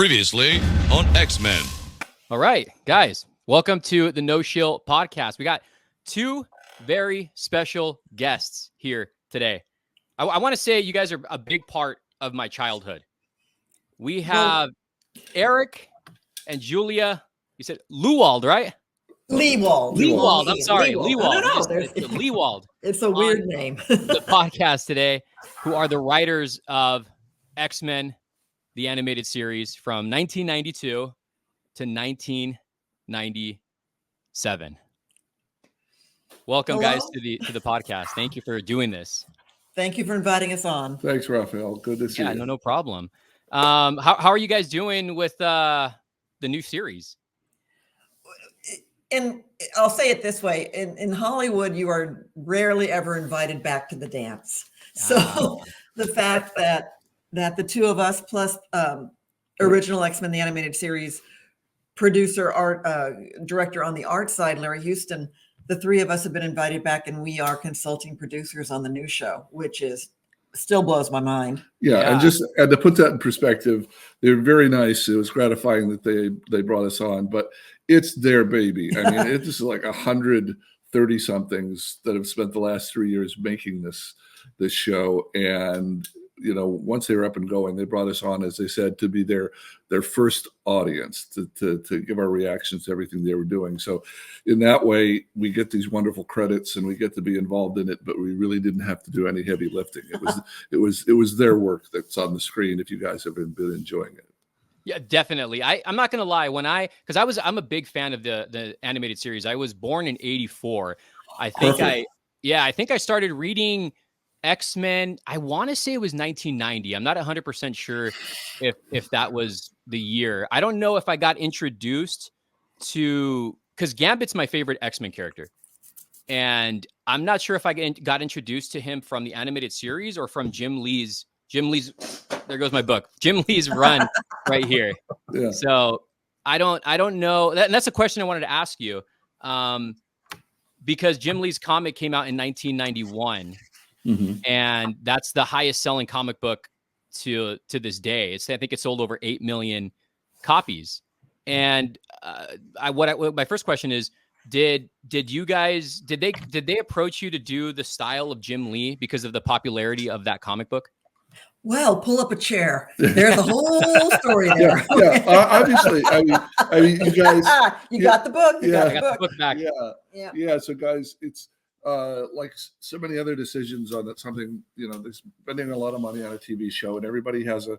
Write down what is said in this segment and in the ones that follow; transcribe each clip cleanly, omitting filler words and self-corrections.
Previously on XMen. All right, guys, welcome to the No Schill Podcast. We got two very special guests here today. I want to say you guys are a big part of my childhood. We have Eric and Julia. You said Lewald, right? Lewald. I'm sorry, Lewald. No, Lewald. It's a weird name. The podcast today, who are the writers of XMen, the animated series from 1992 to 1997. Welcome, guys, to the podcast. Thank you for doing this. Thank you for inviting us on. Thanks, Raphael. Good to see you. Yeah, no problem. How are you guys doing with the new series? And I'll say it this way: in Hollywood, you are rarely ever invited back to the dance. So the fact that the two of us plus original XMen the animated series producer, art director on the art side, Larry Houston, the three of us have been invited back, and we are consulting producers on the new show, which is still blows my mind. Yeah. And to put that in perspective, they were very nice. It was gratifying that they brought us on, but it's their baby. I mean, it's just like 130 somethings that have spent the last 3 years making this show. And you know, once they were up and going, they brought us on, as they said, to be their first audience, to give our reactions to everything they were doing. So in that way, we get these wonderful credits and we get to be involved in it, but we really didn't have to do any heavy lifting. It was their work that's on the screen, if you guys have been enjoying it. Yeah, definitely. I'm not going to lie. Because I'm a big fan of the animated series. I was born in 1984. I think I started reading X-Men, I want to say it was 1990. I'm not 100% sure if that was the year. I don't know if I got introduced to, because Gambit's my favorite X-Men character. And I'm not sure if I got introduced to him from the animated series or from Jim Lee's, there goes my book, Jim Lee's run right here. Yeah. So I don't know. And that's a question I wanted to ask you. Because Jim Lee's comic came out in 1991. Mm-hmm. And that's the highest selling comic book to this day. I think it sold over 8 million copies. And my first question is, did they approach you to do the style of Jim Lee because of the popularity of that comic book? Well, pull up a chair. There's a whole story there. Obviously. I mean, you guys. You got the book. I got the book back. Yeah. So, guys, it's like so many other decisions on that. Something, you know, they're spending a lot of money on a TV show, and everybody has a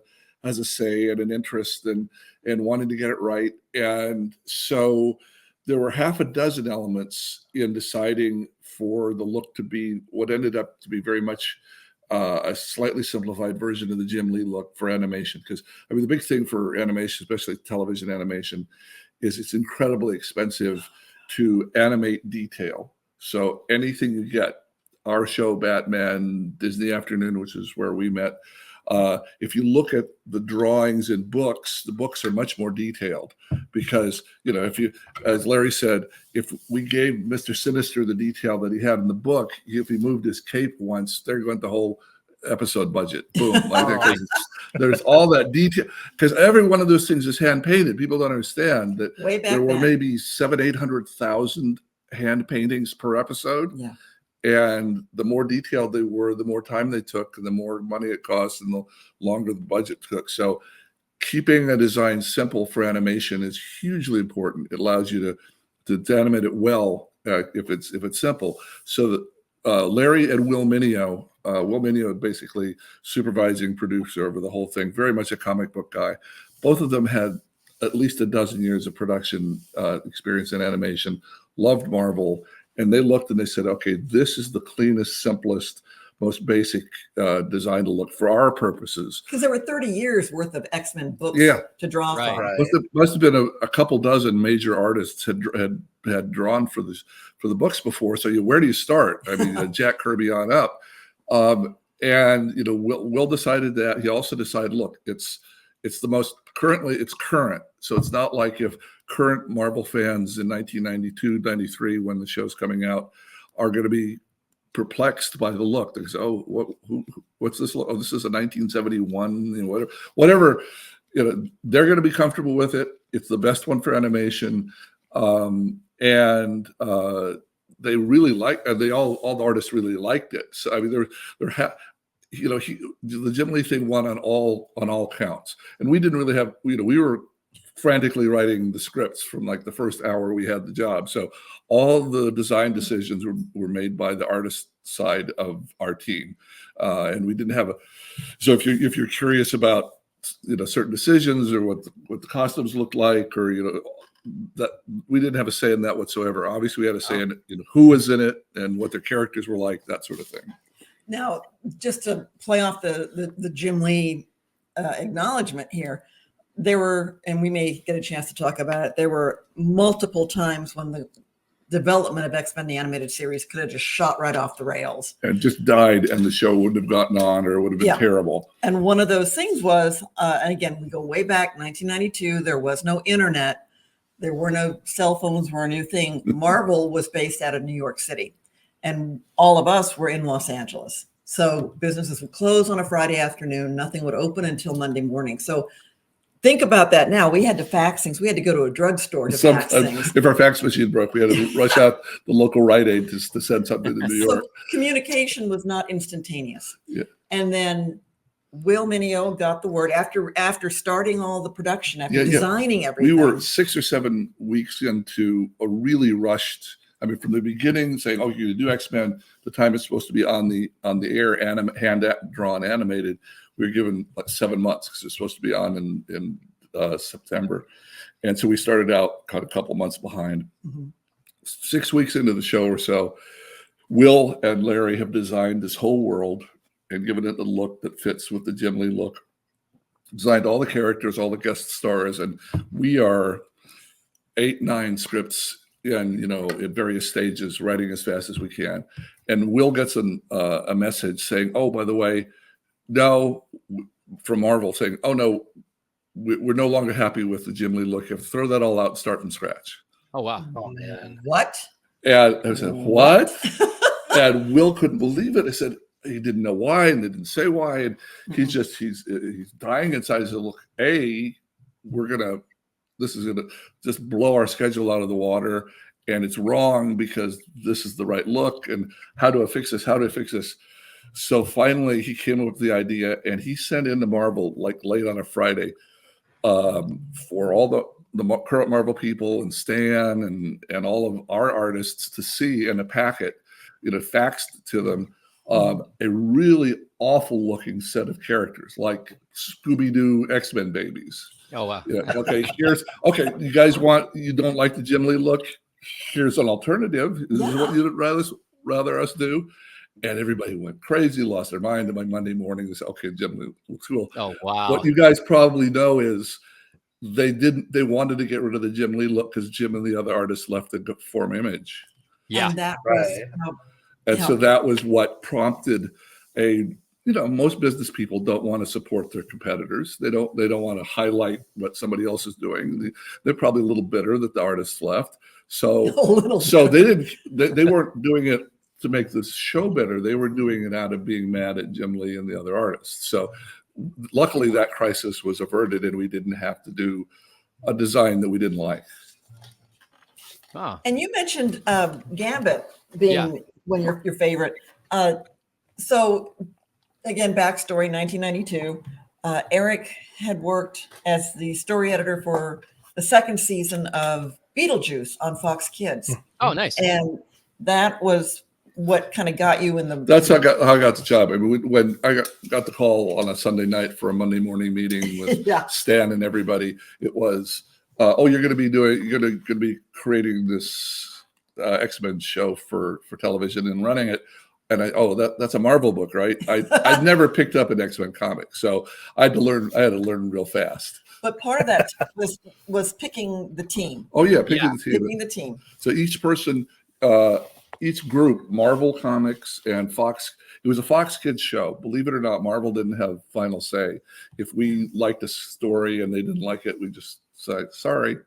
say and an interest and wanting to get it right. And so there were half a dozen elements in deciding for the look to be what ended up to be very much a slightly simplified version of the Jim Lee look for animation. Because I mean, the big thing for animation, especially television animation, is it's incredibly expensive to animate detail. So anything you get, our show, Batman, Disney Afternoon, which is where we met. If you look at the drawings in books, the books are much more detailed because, you know, as Larry said, if we gave Mr. Sinister the detail that he had in the book, if he moved his cape once, there went the whole episode budget. Boom. There's all that detail because every one of those things is hand painted. People don't understand that there were maybe 700,000-800,000 hand paintings per episode. Yeah. And the more detailed they were, the more time they took, and the more money it cost, and the longer the budget took. So keeping a design simple for animation is hugely important. It allows you to animate it well if it's simple. So that Larry and Will Mineo basically supervising producer over the whole thing, very much a comic book guy. Both of them had at least a dozen years of production experience in animation, loved Marvel. And they looked and they said, okay, this is the cleanest, simplest, most basic design to look for our purposes. Because there were 30 years worth of X-Men books to draw from. Right. Must have been a couple dozen major artists had drawn for the books before. So where do you start? I mean, Jack Kirby on up. And, you know, Will decided that. He also decided, look, it's the most it's current. So it's not like if current Marvel fans in 1992, 93, when the show's coming out, are going to be perplexed by the look. They say, "Oh, what's this? Oh, this is a 1971, whatever." they're going to be comfortable with it. It's the best one for animation. And they really all the artists really liked it. So I mean, the Jim Lee thing won on all counts, and we didn't really have, we were frantically writing the scripts from like the first hour we had the job. So all the design decisions were made by the artist side of our team, and we didn't have so if you're curious about certain decisions or what the costumes looked like, or that we didn't have a say in that whatsoever. Obviously, we had a say in who was in it and what their characters were like, that sort of thing. Now, just to play off the Jim Lee acknowledgement here, there were, and we may get a chance to talk about it, there were multiple times when the development of XMen the Animated Series could have just shot right off the rails. And just died, and the show wouldn't have gotten on, or it would have been terrible. And one of those things was, and again, we go way back, 1992, there was no internet. There were no cell phones were a new thing. Marvel was based out of New York City, and all of us were in Los Angeles. So businesses would close on a Friday afternoon. Nothing would open until Monday morning. So think about that now. We had to fax things. We had to go to a drugstore to fax things. If our fax machine broke, we had to rush out the local Rite Aid to send something to New York. Communication was not instantaneous. Yeah. And then Will Mineo got the word after starting all the production, after designing everything. We were 6 or 7 weeks into a really rushed. I mean, from the beginning, saying, "Oh, you're going to do XMen." The time it's supposed to be on the air, hand drawn, animated. We were given like 7 months because it's supposed to be on in September, and so we started out kind of a couple months behind. Mm-hmm. 6 weeks into the show or so, Will and Larry have designed this whole world and given it the look that fits with the Jim Lee look. Designed all the characters, all the guest stars, and we are 8-9 scripts and at various stages, writing as fast as we can. And Will gets a message saying, "Oh, by the way, no," from Marvel saying, "Oh no, we're no longer happy with the Jim Lee look. You have to throw that all out and start from scratch." Oh wow! Oh man, what? And I said, "What?" And Will couldn't believe it. I said, he didn't know why, and they didn't say why, and he's dying inside. He said, "Look, this is gonna just blow our schedule out of the water, and it's wrong because this is the right look, and how do I fix this? How do I fix this?" So finally, he came up with the idea, and he sent in to Marvel like late on a Friday for all the current Marvel people and Stan and all of our artists to see in a packet, faxed to them. A really awful looking set of characters like Scooby-Doo X-Men babies. Oh wow. You guys you don't like the Jim Lee look? Here's an alternative. This is what you'd rather us do. And everybody went crazy, lost their mind. And by Monday morning, they said, "Okay, Jim Lee looks cool." Oh wow. What you guys probably know is they wanted to get rid of the Jim Lee look because Jim and the other artists left the form image. Yeah. And that was so that was what prompted most business people don't want to support their competitors. They don't want to highlight what somebody else is doing. They're probably a little bitter that the artists left. So they weren't doing it to make the show better. They were doing it out of being mad at Jim Lee and the other artists. So luckily that crisis was averted and we didn't have to do a design that we didn't like. Oh. And you mentioned Gambit being one of your favorite. So again, backstory, 1992. Eric had worked as the story editor for the second season of Beetlejuice on Fox Kids. Oh, nice. And that was what kind of got you in the... That's how I got the job. I mean, when I got the call on a Sunday night for a Monday morning meeting with Stan and everybody, it was, you're going to be creating this X-Men show for television and running it. And that's a Marvel book, right? I'd never picked up an X-Men comic, so I had to learn real fast. But part of that was picking the team. Oh yeah, picking the team. So each person, each group, Marvel Comics and Fox. It was a Fox Kids show. Believe it or not, Marvel didn't have final say. If we liked a story and they didn't like it, we just say sorry.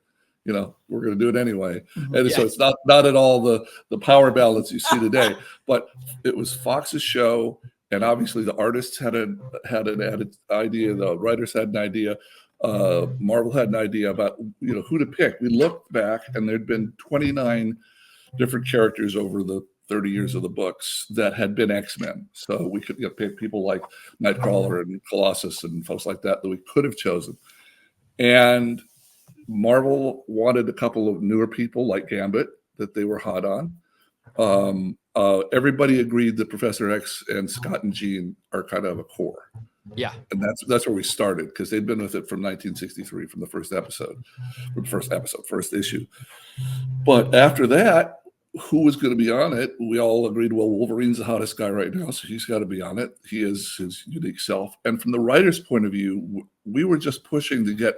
We're going to do it anyway. Mm-hmm. And so it's not at all the power balance you see today, but it was Fox's show. And obviously the artists had an added idea. The writers had an idea. Marvel had an idea about who to pick. We looked back, and there'd been 29 different characters over the 30 years of the books that had been X-Men. So we could pick people like Nightcrawler and Colossus and folks like that we could have chosen. And Marvel wanted a couple of newer people like Gambit that they were hot on. Everybody agreed that Professor X and Scott and Jean are kind of a core. Yeah. And that's where we started, because they'd been with it from 1963, from the first issue. But after that, who was going to be on it? We all agreed, well, Wolverine's the hottest guy right now, so he's got to be on it. He is his unique self. And from the writer's point of view, we were just pushing to get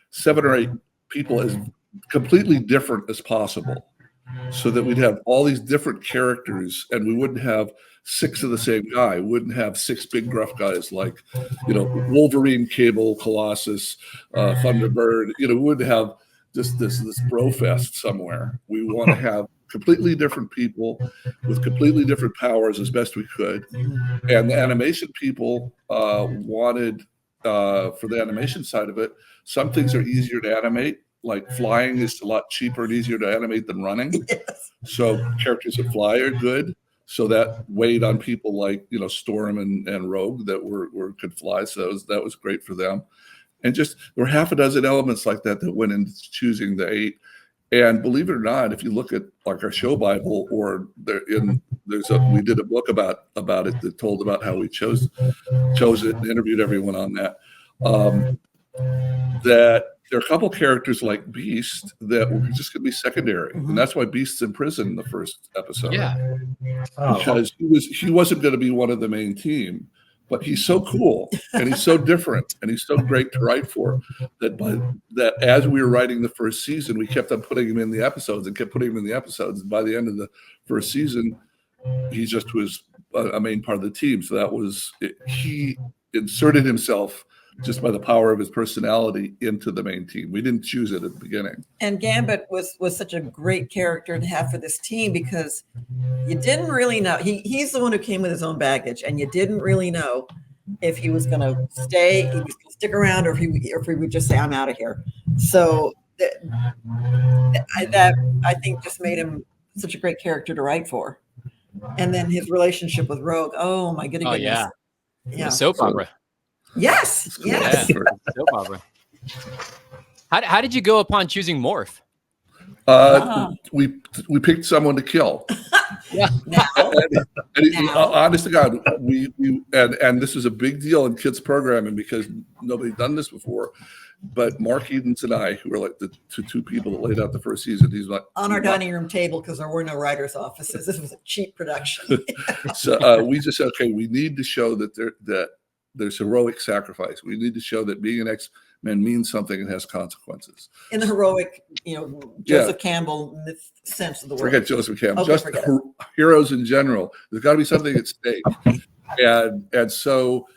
7 or 8 people as completely different as possible, so that we'd have all these different characters, and we wouldn't have 6 of the same guy. We wouldn't have 6 big gruff guys like, Wolverine, Cable, Colossus, Thunderbird. We wouldn't have just this bro fest somewhere. We want to have completely different people with completely different powers as best we could. And the animation people wanted, for the animation side of it, some things are easier to animate. Like flying is a lot cheaper and easier to animate than running. Yes. So characters that fly are good. So that weighed on people like, Storm and Rogue that could fly. So that was great for them. And just there were half a dozen elements like that went into choosing the 8. And believe it or not, if you look at like our show Bible, or we did a book about it that told about how we chose it and interviewed everyone on that. That there are a couple characters like Beast that were just going to be secondary, and that's why Beast's in prison in the first episode. Yeah, because he wasn't going to be one of the main team, but he's so cool and he's so different and he's so great to write for that as we were writing the first season, we kept on putting him in the episodes and kept putting him in the episodes. And by the end of the first season, he just was a main part of the team. So that was it. He inserted himself just by the power of his personality into the main team. We didn't choose it at the beginning. And Gambit was such a great character to have for this team, because you didn't really know. He's the one who came with his own baggage, and you didn't really know if he was going to stay, he was going to stick around, or if he would just say, "I'm out of here." So that I think just made him such a great character to write for. And then his relationship with Rogue. Oh my goodness! Oh yeah, yeah. Soap opera. Yes. Yeah, soap opera. How did you go upon choosing Morph? We picked someone to kill. Yeah. Honest to God, we and this was a big deal in kids programming because nobody's done this before. But Mark Edens and I, who were like the two people that laid out the first season, he's like on our dining room table, because there were no writers' offices. This was a cheap production. So we just said, okay, we need to show that there's heroic sacrifice. We need to show that being an X-Men means something and has consequences. In the heroic, Joseph Campbell sense of the word. Forget Joseph Campbell. Okay, just heroes in general. There's got to be something at stake. And so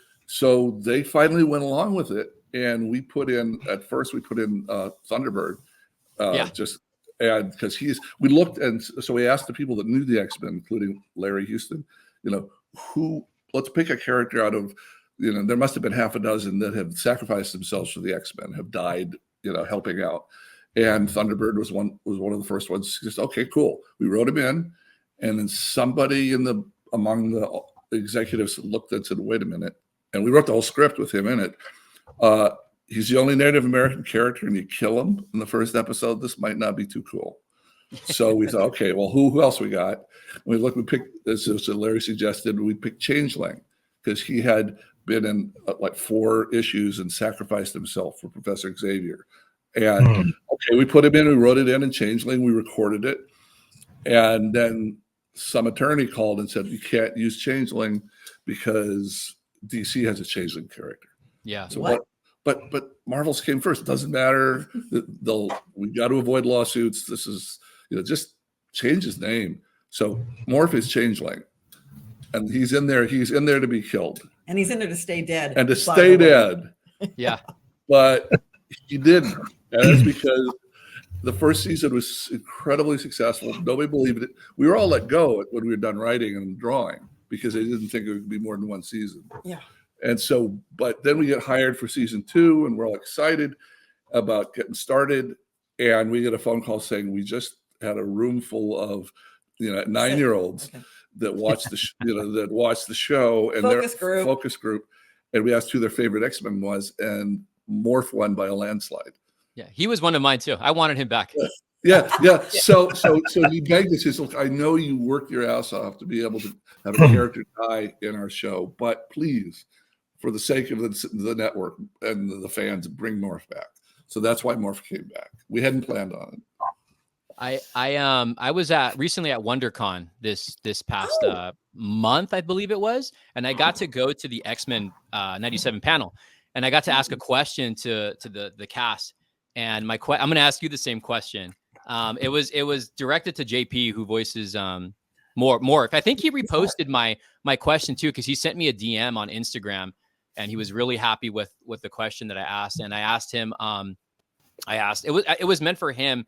they finally went along with it. And we put in Thunderbird. Because we looked, and so we asked the people that knew the X-Men, including Larry Houston, let's pick a character out of, there must have been half a dozen that have sacrificed themselves for the X-Men, have died, helping out. And Thunderbird was one of the first ones. Just, okay, cool. We wrote him in, and then somebody among the executives looked and said, wait a minute. And we wrote the whole script with him in it. He's the only Native American character, and you kill him in the first episode. This might not be too cool. So we thought, okay, well, who else we got? We picked, as Larry suggested, we picked Changeling, because he had been in like 4 issues and sacrificed himself for Professor Xavier. And okay, we put him in, we wrote it in Changeling, we recorded it. And then some attorney called and said, you can't use Changeling because DC has a Changeling character. Yeah. So but Marvel's came first. It doesn't matter. We got to avoid lawsuits. This is, just change his name. So Morph is Changeling, and he's in there to be killed. And he's in there to stay dead. And to stay dead. Yeah. But he didn't. And that's because the first season was incredibly successful. Nobody believed it. We were all let go when we were done writing and drawing, because they didn't think it would be more than 1 season. Yeah. And so, but then we get hired for season 2, and we're all excited about getting started. And we get a phone call saying we just had a room full of 9-year-olds that watched the show and their focus group. And we asked who their favorite X-Men was, and Morph won by a landslide. Yeah, he was one of mine too. I wanted him back. Yeah. So he begged us. He said, "Look, I know you worked your ass off to be able to have a character die in our show, but please, for the sake of the network and the fans, bring Morph back." So that's why Morph came back. We hadn't planned on it. I was recently at WonderCon this past month, I believe it was, and I got to go to the XMen 97 panel, and I got to ask a question to the cast. And I'm going to ask you the same question. It was directed to JP, who voices Morph. I think he reposted my question too, because he sent me a DM on Instagram, and he was really happy with the question that I asked. And I asked him, it was meant for him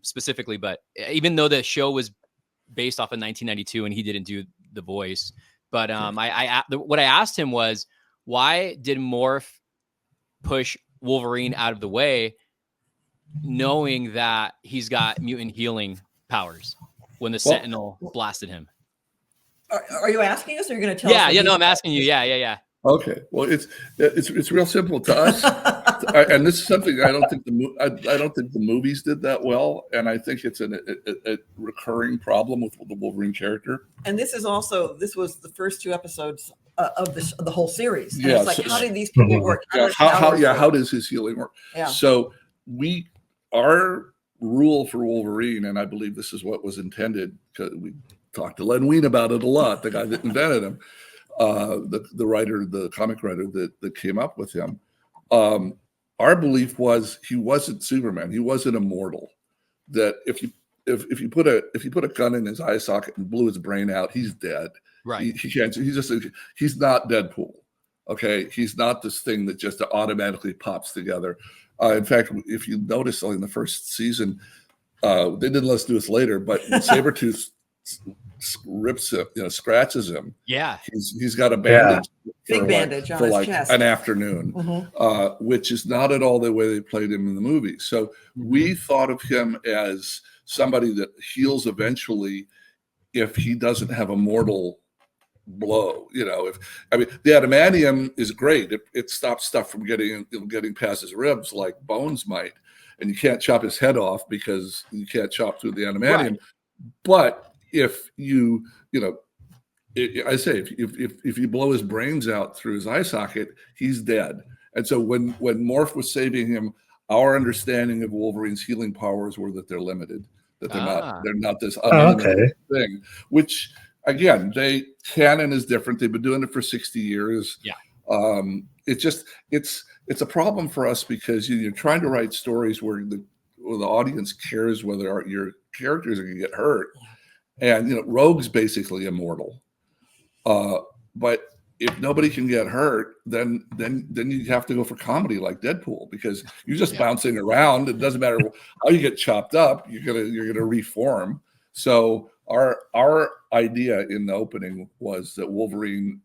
specifically, but even though the show was based off of 1992 and he didn't do the voice, but what I asked him was, why did Morph push Wolverine out of the way, knowing that he's got mutant healing powers when the Sentinel blasted him? Are you asking us, or are you going to tell us? Yeah, no, I'm asking you. Yeah. Okay, well, it's real simple to us, and this is something I don't think the movies did that well, and I think it's a recurring problem with the Wolverine character. And this was the first 2 episodes of the whole series. And Yeah, it's like, how do these people work? How does his healing work? Yeah. So our rule for Wolverine, and I believe this is what was intended, because we talked to Len Wein about it a lot, the guy that invented him. The comic writer that came up with him. Our belief was he wasn't Superman. He wasn't immortal. That if you put a gun in his eye socket and blew his brain out, he's dead. Right. He can't. He's not Deadpool. Okay. He's not this thing that just automatically pops together. In fact, if you notice in the first season, they didn't let us do this later, but Sabretooth rips him, scratches him. Yeah, he's got a bandage, big bandage on his chest. An afternoon, which is not at all the way they played him in the movie. So we thought of him as somebody that heals eventually if he doesn't have a mortal blow. The adamantium is great. It stops stuff from getting past his ribs like bones might, and you can't chop his head off because you can't chop through the adamantium. Right. But if if you blow his brains out through his eye socket, he's dead. And so when Morph was saving him, our understanding of Wolverine's healing powers were that they're limited, that they're not this unlimited thing. Which again, canon is different. They've been doing it for 60 years. Yeah. It's a problem for us because you're trying to write stories where the audience cares whether your characters are going to get hurt. And Rogue's basically immortal, but if nobody can get hurt, then you have to go for comedy like Deadpool, because you're just bouncing around. It doesn't matter how you get chopped up; you're gonna reform. So our idea in the opening was that Wolverine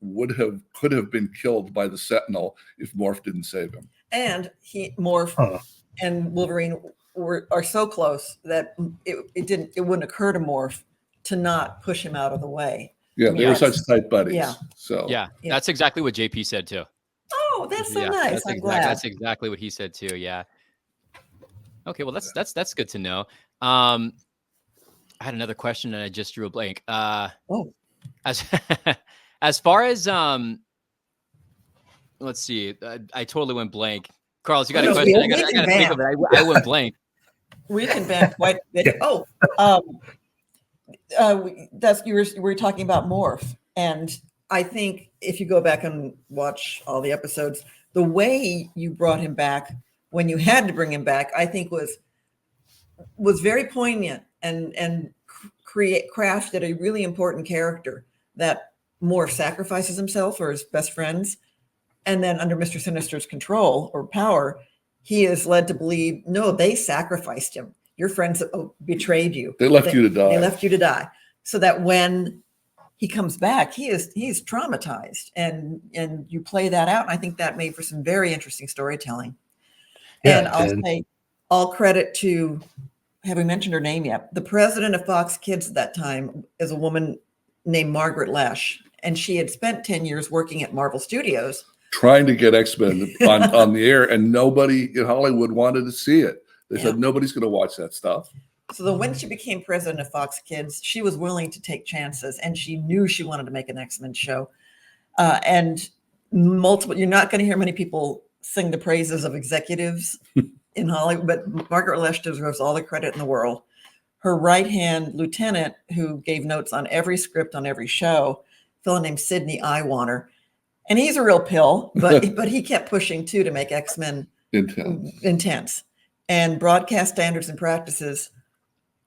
could have been killed by the Sentinel if Morph didn't save him. And Morph and Wolverine are so close that it wouldn't occur to Morph to not push him out of the way. Yeah, they were such tight buddies. Yeah. So that's exactly what JP said too. Oh, that's so nice. I'm glad. That's exactly what he said too. Yeah. Okay, well that's good to know. I had another question and I just drew a blank. As far as let's see, I totally went blank. Carlos, you got a question? I got to think of it. I went blank. We can ban quite a bit. You were talking about Morph, and I think if you go back and watch all the episodes, the way you brought him back when you had to bring him back, I think was very poignant and crafted a really important character that Morph sacrifices himself for his best friends, and then under Mr. Sinister's control or power, he is led to believe, no, they sacrificed him. Your friends betrayed you. They left you to die. They left you to die. So that when he comes back, he's traumatized, and you play that out. And I think that made for some very interesting storytelling. Yeah, and I'll say all credit to, have we mentioned her name yet? The president of Fox Kids at that time is a woman named Margaret Lesh, and she had spent 10 years working at Marvel Studios, trying to get X-Men on the air, and nobody in Hollywood wanted to see it. They said nobody's going to watch that stuff. So when she became president of Fox Kids, she was willing to take chances, and she knew she wanted to make an X-Men show. And you're not going to hear many people sing the praises of executives in Hollywood, but Margaret Lesh deserves all the credit in the world. Her right-hand lieutenant, who gave notes on every script on every show, a fellow named Sidney Iwaner, and he's a real pill, but he kept pushing too to make X-Men intense. And Broadcast Standards and Practices,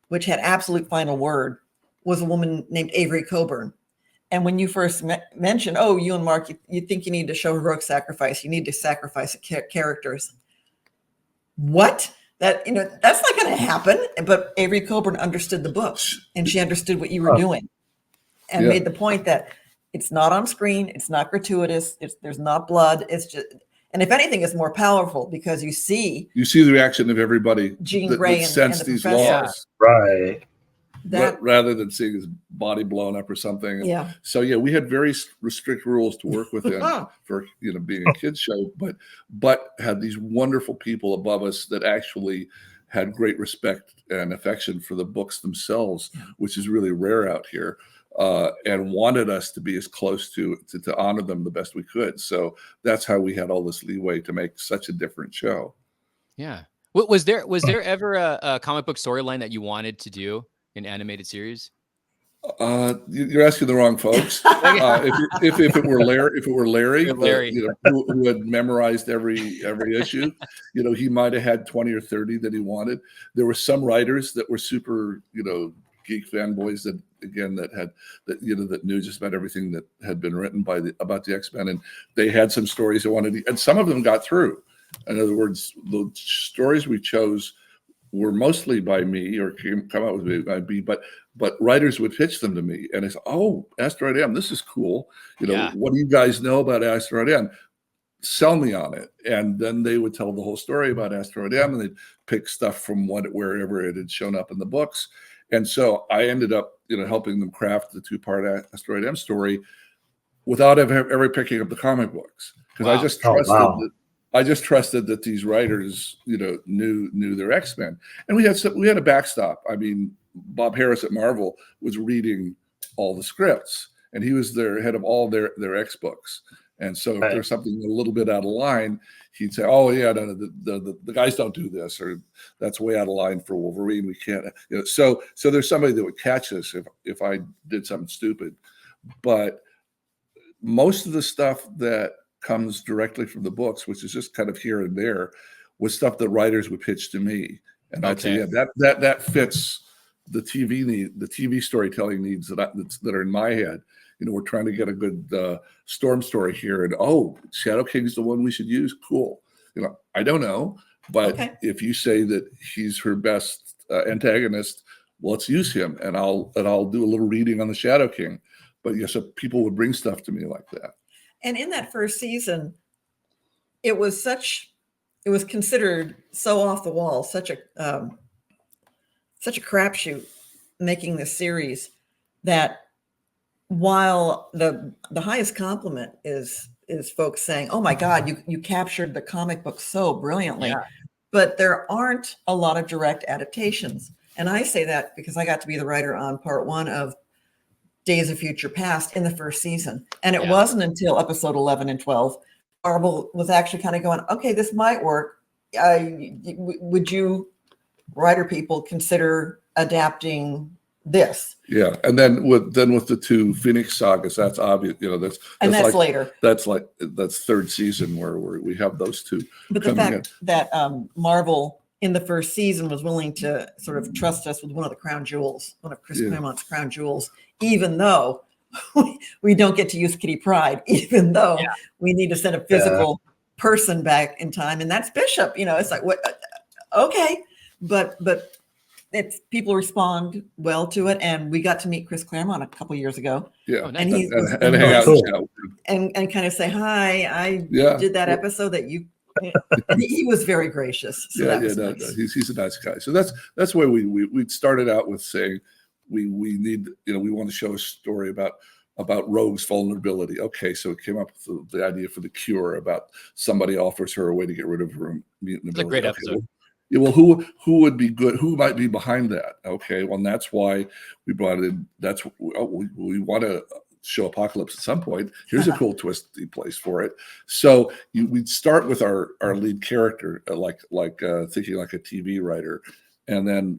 which had absolute final word, was a woman named Avery Coburn. And when you first mentioned, oh, you and Mark, you think you need to show heroic sacrifice, you need to sacrifice characters. What? That's not going to happen. But Avery Coburn understood the book, and she understood what you were doing, and made the point that it's not on screen, it's not gratuitous, there's not blood, it's just. And if anything, it's more powerful because you see the reaction of everybody Jean Grey that sense and these professor. laws, right? Rather than seeing his body blown up or something. Yeah. So we had very strict rules to work within for being a kids show, but had these wonderful people above us that actually had great respect and affection for the books themselves, which is really rare out here. And wanted us to be as close to honor them the best we could. So that's how we had all this leeway to make such a different show. Yeah. Was there ever a comic book storyline that you wanted to do in animated series? You're asking the wrong folks. If it were Larry, who had memorized every issue, he might have had 20 or 30 that he wanted. There were some writers that were super, geek fanboys that knew just about everything that had been written about the X-Men, and they had some stories they wanted, and some of them got through. In other words, the stories we chose were mostly by me or come out with me by me, but writers would pitch them to me, and I said, "Oh, Asteroid M, this is cool. What do you guys know about Asteroid M? Sell me on it." And then they would tell the whole story about Asteroid M, and they'd pick stuff from wherever it had shown up in the books. And so I ended up, helping them craft the 2-part Asteroid M story without ever picking up the comic books, because I just trusted I just trusted that these writers, knew their X-Men, and we had a backstop. I mean, Bob Harris at Marvel was reading all the scripts, and he was their head of all their X books. And so if there's something a little bit out of line, he'd say, "Oh yeah, no, the guys don't do this, or that's way out of line for Wolverine. We can't." So there's somebody that would catch us if I did something stupid. But most of the stuff that comes directly from the books, which is just kind of here and there, was stuff that writers would pitch to me, and I'd say, "Yeah, that fits the TV need, the TV storytelling needs that are in my head." We're trying to get a good Storm story here, and Shadow King's the one we should use. Cool. I don't know, but if you say that he's her best antagonist, well, let's use him, and I'll do a little reading on the Shadow King. But so people would bring stuff to me like that. And in that first season, it was considered so off the wall, such a crapshoot making this series, that while the highest compliment is folks saying, "Oh my God, you captured the comic book so brilliantly," but there aren't a lot of direct adaptations. And I say that because I got to be the writer on part 1 of Days of Future Past in the first season. And it wasn't until episode 11 and 12, Marvel was actually kind of going, "Okay, this might work. Would you, writer people, consider adapting this?" Yeah, and then with the 2 Phoenix sagas, that's obvious. That's later. That's third season where we have those 2. But the fact that Marvel in the first season was willing to sort of trust us with one of the crown jewels, one of Chris Claremont's crown jewels, even though we don't get to use Kitty Pryde, even though we need to send a physical person back in time, and that's Bishop. It's like, what? Okay, but it's people respond well to it, and we got to meet Chris Claremont a couple years ago. Oh, nice. And he was and hang out Cool. and and kind of say hi. I Yeah. did that episode that you. He was very gracious. So that was nice. He's a nice guy. So that's why we started out with saying we need, we want to show a story about Rogue's vulnerability. Okay, so it came up with the idea for the cure about somebody offers her a way to get rid of her mutant It's a ability. great Okay, episode. well, who would be good? Who might be behind that? Okay, well, and that's why we brought in. That's we want to show Apocalypse at some point. Here's a cool twisty place for it. So we'd start with our lead character, like thinking like a TV writer, and then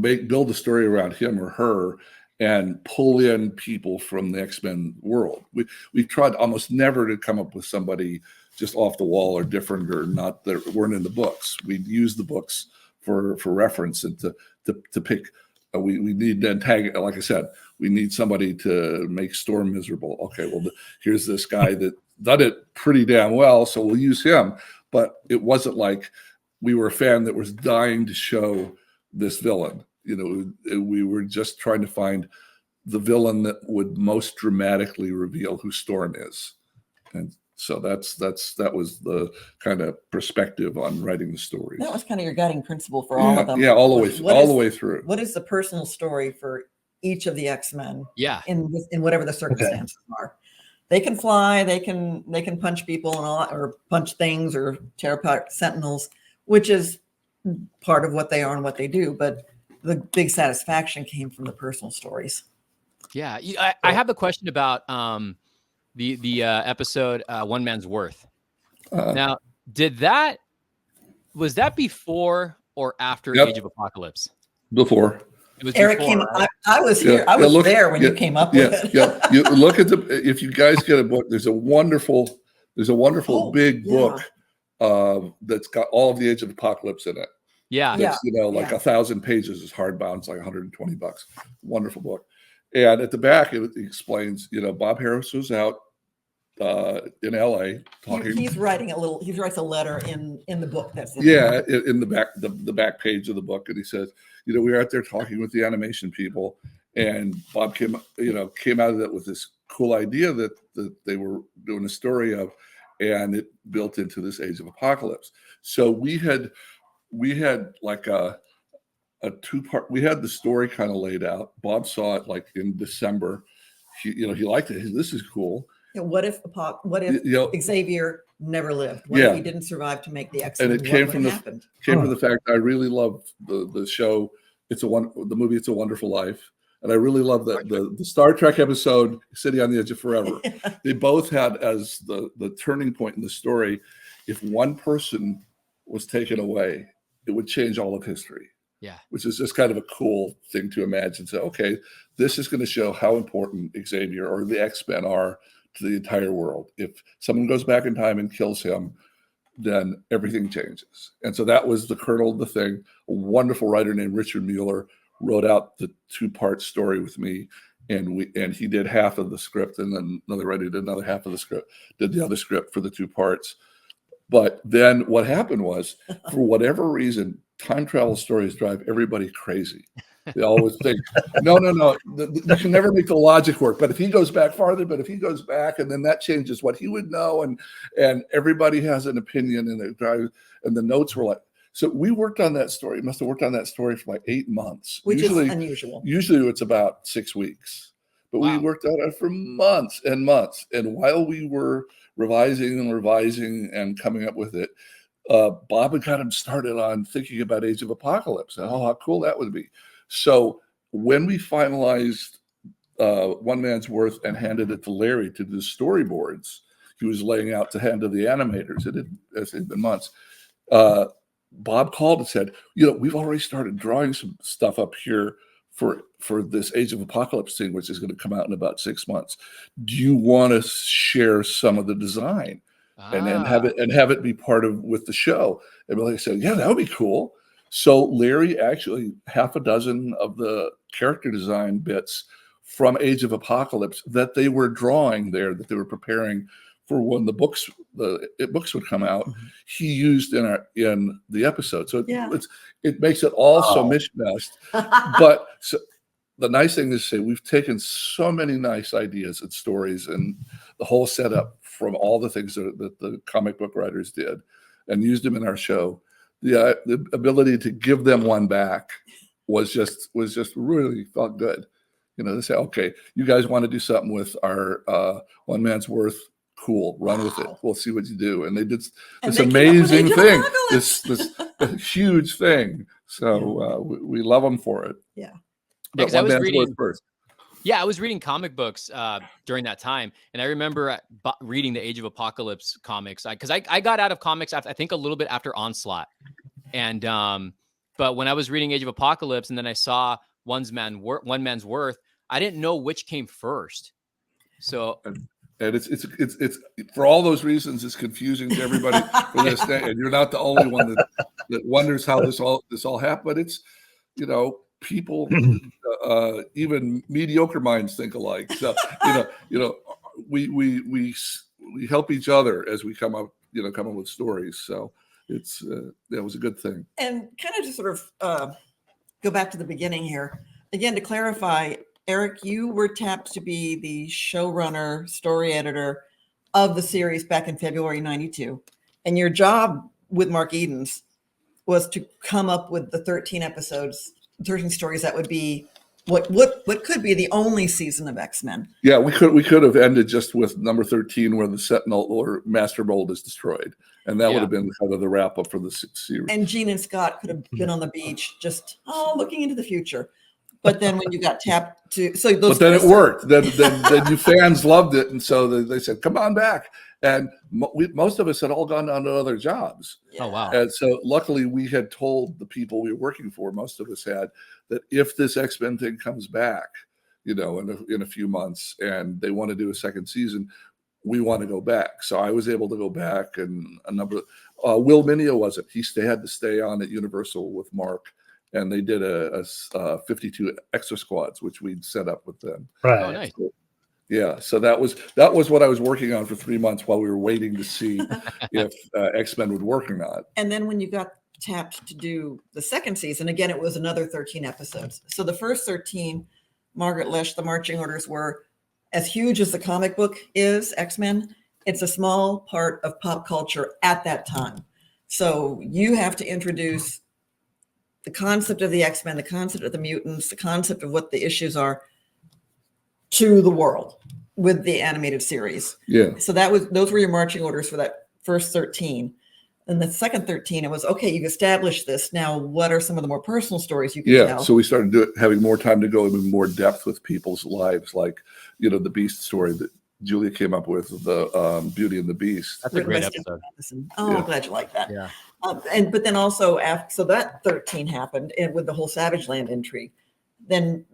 build a story around him or her, and pull in people from the X-Men world. We've tried almost never to come up with somebody just off the wall or different or not that weren't in the books. We'd use the books for reference and to pick. We need to tag. Like I said, we need somebody to make Storm miserable. Okay, well, here's this guy that done it pretty damn well, so we'll use him. But it wasn't like we were a fan that was dying to show this villain. We were just trying to find the villain that would most dramatically reveal who Storm is, and so that was the kind of perspective on writing the stories. That was kind of your guiding principle for all of them. Yeah, all the way through. What is the personal story for each of the X-Men? Yeah. In whatever the circumstances are, they can fly, they can punch people and all, or punch things, or tear apart Sentinels, which is part of what they are and what they do. But the big satisfaction came from the personal stories. Yeah. I have a question about the episode One Man's Worth. Now, was that before or after Age of Apocalypse? Before. It was Eric before, came. right? I was here. I was there when you came up with it. Yeah. You look at if you guys get a book, there's a wonderful big book that's got all of the Age of Apocalypse in it. Yeah. That's, 1,000 pages is hardbound. It's like $120. Wonderful book. And at the back, it explains, Bob Harris was out in LA talking. He writes a letter in the book that's in in the back page of the book. And he says, we were out there talking with the animation people, and Bob came out of that with this cool idea that they were doing a story of, and it built into this Age of Apocalypse. So we had like a two-part. We had the story kind of laid out. Bob saw it like in December. He liked it. This is cool. What if Xavier never lived? What if he didn't survive to make the X-Men? And it came from the fact I really love the show. The movie It's a Wonderful Life, and I really love that the Star Trek episode City on the Edge of Forever. They both had as the turning point in the story. If one person was taken away, it would change all of history. Yeah, which is just kind of a cool thing to imagine. So, okay, this is going to show how important Xavier or the X-Men are to the entire world. If someone goes back in time and kills him, then everything changes. And so that was the kernel of the thing. A wonderful writer named Richard Mueller wrote out the two-part story with me, and he did half of the script, and then another writer did another half of the script, did the other script for the two parts. But then what happened was, for whatever reason, time travel stories drive everybody crazy. They always think, no, you can never make the logic work. But if he goes back farther, and then that changes what he would know, and everybody has an opinion, and it drives. And the notes were like, so we worked on that story. Must have worked on that story for like 8 months, which is unusual. Usually it's about 6 weeks, but we worked on it for months and months. And while we were revising and coming up with it, Bob had kind of started on thinking about Age of Apocalypse and how cool that would be. So when we finalized One Man's Worth and handed it to Larry to do storyboards, he was laying out to hand to the animators. It had been months. Bob called and said, we've already started drawing some stuff up here for this Age of Apocalypse thing, which is going to come out in about 6 months. Do you want to share some of the design and have it be part of with the show? And Billy said, yeah, that would be cool. So Larry actually half a dozen of the character design bits from Age of Apocalypse that they were drawing there, that they were preparing for when the books would come out, he used in the episode. So it makes it all so mishmashed. But so, the nice thing is, say we've taken so many nice ideas and stories and the whole setup from all the things that the comic book writers did and used them in our show. The ability to give them one back was just really felt good. You know, they say, okay, you guys want to do something with our one man's worth. Cool, run with it. We'll see what you do. And they did this amazing thing, this huge thing. So we love them for it. Yeah. But one man's worth first. Yeah, I was reading comic books during that time, and I remember reading the Age of Apocalypse comics because I got out of comics after, I think a little bit after Onslaught, and but when I was reading Age of Apocalypse and then I saw One Man's Worth, I didn't know which came first. So. And it's for all those reasons, it's confusing to everybody for this day. And you're not the only one that wonders how this all happened. But it's, you know, people, even mediocre minds think alike. So we help each other as we come up with stories. So it was a good thing. And kind of to sort of go back to the beginning here again to clarify. Eric, you were tapped to be the showrunner, story editor of the series back in February '92, and your job with Mark Edens was to come up with the 13 stories that would be what could be the only season of X-Men. Yeah, we could have ended just with number 13, where the Sentinel or Master Mold is destroyed, and that would have been kind of the wrap up for the series. And Gene and Scott could have been on the beach, just looking into the future. But then when you got tapped to, but then it worked. Then you fans loved it, and so they said, "Come on back." And most of us had all gone on to other jobs. Oh wow! And so luckily, we had told the people we were working for, most of us had, that if this X-Men thing comes back, you know, in a few months, and they want to do a second season, we want to go back. So I was able to go back, and a number. Will Mineo wasn't. He had to stay on at Universal with Mark. And they did a 52 extra squads, which we'd set up with them. Right. Oh, nice. So that was what I was working on for 3 months while we were waiting to see if X-Men would work or not. And then when you got tapped to do the second season, again, it was another 13 episodes. So the first 13, Margaret Lesh, the marching orders were as huge as the comic book is, X-Men. It's a small part of pop culture at that time. So you have to introduce the concept of the X-Men, the concept of the mutants, the concept of what the issues are to the world with the animated series. Yeah. So those were your marching orders for that first 13. And the second 13, it was, okay, you've established this. Now, what are some of the more personal stories you can tell? So we started having more time to go in more depth with people's lives, like, you know, the Beast story that Julia came up with, the Beauty and the Beast. That's a great episode. I'm glad you like that. Yeah. But then also so that 13 happened, and with the whole Savage Land intrigue, then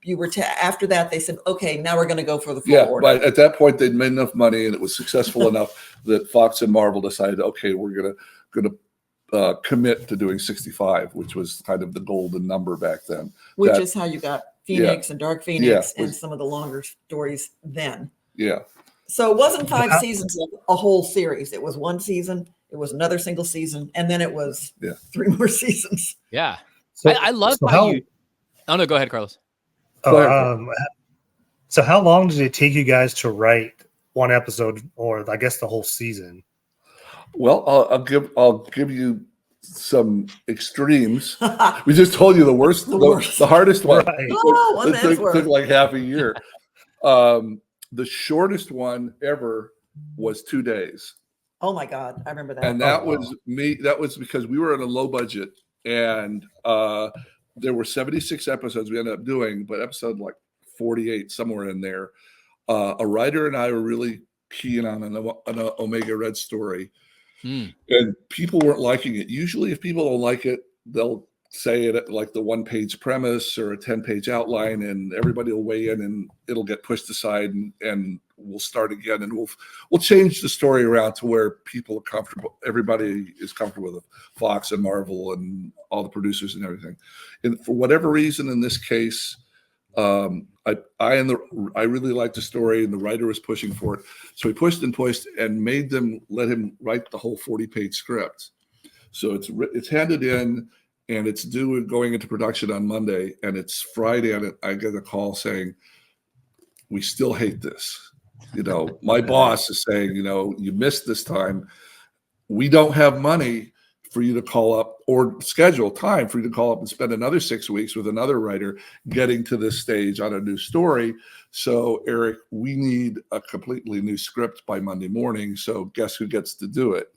you were after that they said, okay, now we're going to go for the full order. But at that point they'd made enough money and it was successful enough that Fox and Marvel decided, okay, we're gonna commit to doing 65, which was kind of the golden number back then. Which is how you got Phoenix and Dark Phoenix and some of the longer stories then. Yeah. So it wasn't 5 seasons of a whole series. It was one season. It was another single season, and then it was 3 more seasons. Yeah, so, I love how you. Oh no, go ahead, Carlos. So how long did it take you guys to write one episode, or I guess the whole season? Well, I'll give you some extremes. We just told you the worst, the hardest one. Right. It took like half a year. The shortest one ever was 2 days. Oh my God, I remember that. And that was me. That was because we were on a low budget, and there were 76 episodes we ended up doing, but episode like 48, somewhere in there. A writer and I were really keen on an Omega Red story, and people weren't liking it. Usually, if people don't like it, they'll say it like the 1-page premise or a 10-page outline, and everybody will weigh in, and it'll get pushed aside, and we'll start again, and we'll change the story around to where people are comfortable. Everybody is comfortable with Fox and Marvel and all the producers and everything. And for whatever reason, in this case, I really liked the story, and the writer was pushing for it. So he pushed and pushed and let him write the whole 40-page script. So it's handed in, and it's due and going into production on Monday, and it's Friday, and I get a call saying, "We still hate this." My boss is saying, "You missed this time. We don't have money for you to call up or schedule time for you to call up and spend another 6 weeks with another writer getting to this stage on a new story. So, Eric, we need a completely new script by Monday morning. So guess who gets to do it?"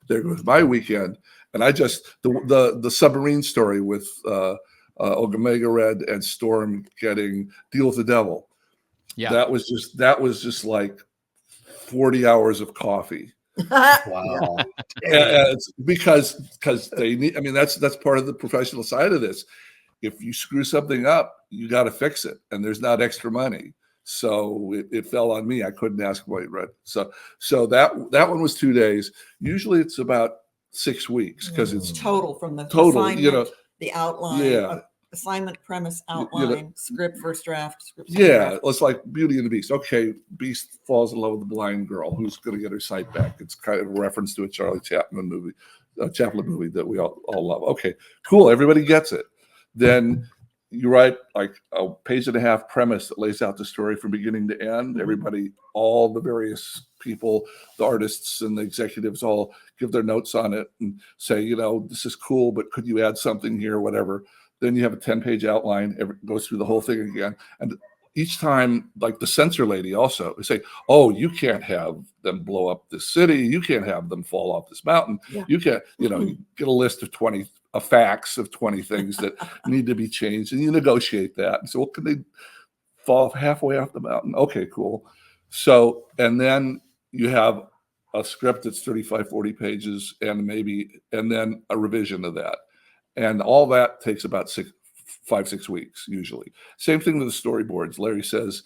There goes my weekend. And I just, the submarine story with Omega Red and Storm getting Deal with the Devil. Yeah. That was just like 40 hours of coffee. Wow. It's because they need. I mean, that's part of the professional side of this. If you screw something up, you got to fix it, and there's not extra money. So it fell on me. I couldn't ask White Red. So that one was 2 days. Usually it's about 6 weeks because it's total from the total. assignment, the outline, assignment, premise, outline, script, first draft, script. Draft. It's like Beauty and the Beast. Okay, Beast falls in love with the blind girl who's going to get her sight back. It's kind of a reference to a Charlie Chaplin movie that we all love. Okay, cool. Everybody gets it. Then you write like a page and a half premise that lays out the story from beginning to end. Everybody, all the various people, the artists and the executives all give their notes on it and say, this is cool, but could you add something here, whatever. Then you have a 10-page outline, goes through the whole thing again. And each time, like the censor lady also, they say, "Oh, you can't have them blow up this city. You can't have them fall off this mountain. Yeah. You can't, you get a list of 20 facts of 20 things that need to be changed, and you negotiate that." And so, can they fall halfway off the mountain? Okay, cool. So, and then you have a script that's 35, 40 pages, and then a revision of that. And all that takes about 5-6 weeks usually. Same thing with the storyboards. Larry says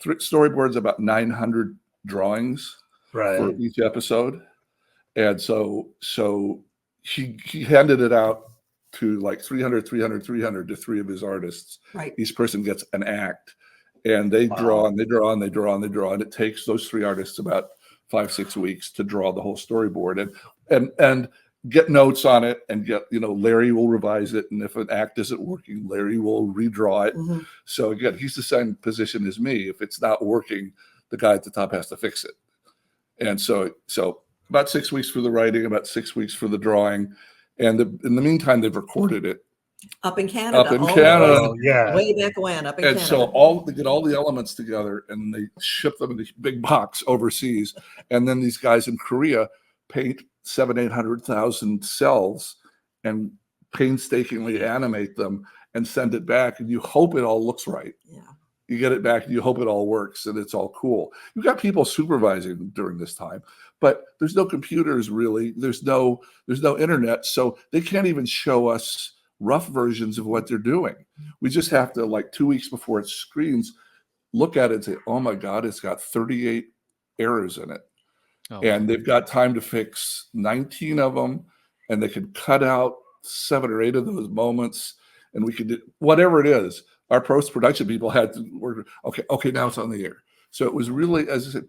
storyboards about 900 drawings for each episode. And so he handed it out to like 300 to 3 of his artists. Right. Each person gets an act, and they draw and they draw and they draw and they draw. And it takes those 3 artists about 5-6 weeks to draw the whole storyboard and get notes on it, and Larry will revise it. And if an act isn't working, Larry will redraw it. Mm-hmm. So again, he's the same position as me. If it's not working, the guy at the top has to fix it. And so about 6 weeks for the writing, about 6 weeks for the drawing. And in the meantime, they've recorded it. Up in Canada. Way back when, up in Canada. And so they get all the elements together, and they ship them in this big box overseas. And then these guys in Korea paint 700,000-800,000 cells and painstakingly animate them and send it back, and you hope it all looks right. Yeah. You get it back and you hope it all works and it's all cool. You've got people supervising during this time, but there's no computers really. There's no internet, so they can't even show us rough versions of what they're doing. We just have to, like 2 weeks before it screens, look at it and say, "Oh my God, it's got 38 errors in it." And they've got time to fix 19 of them, and they can cut out 7 or 8 of those moments, and we could do whatever it is. Our post-production people had to work. Okay, now it's on the air. So it was really, as I said,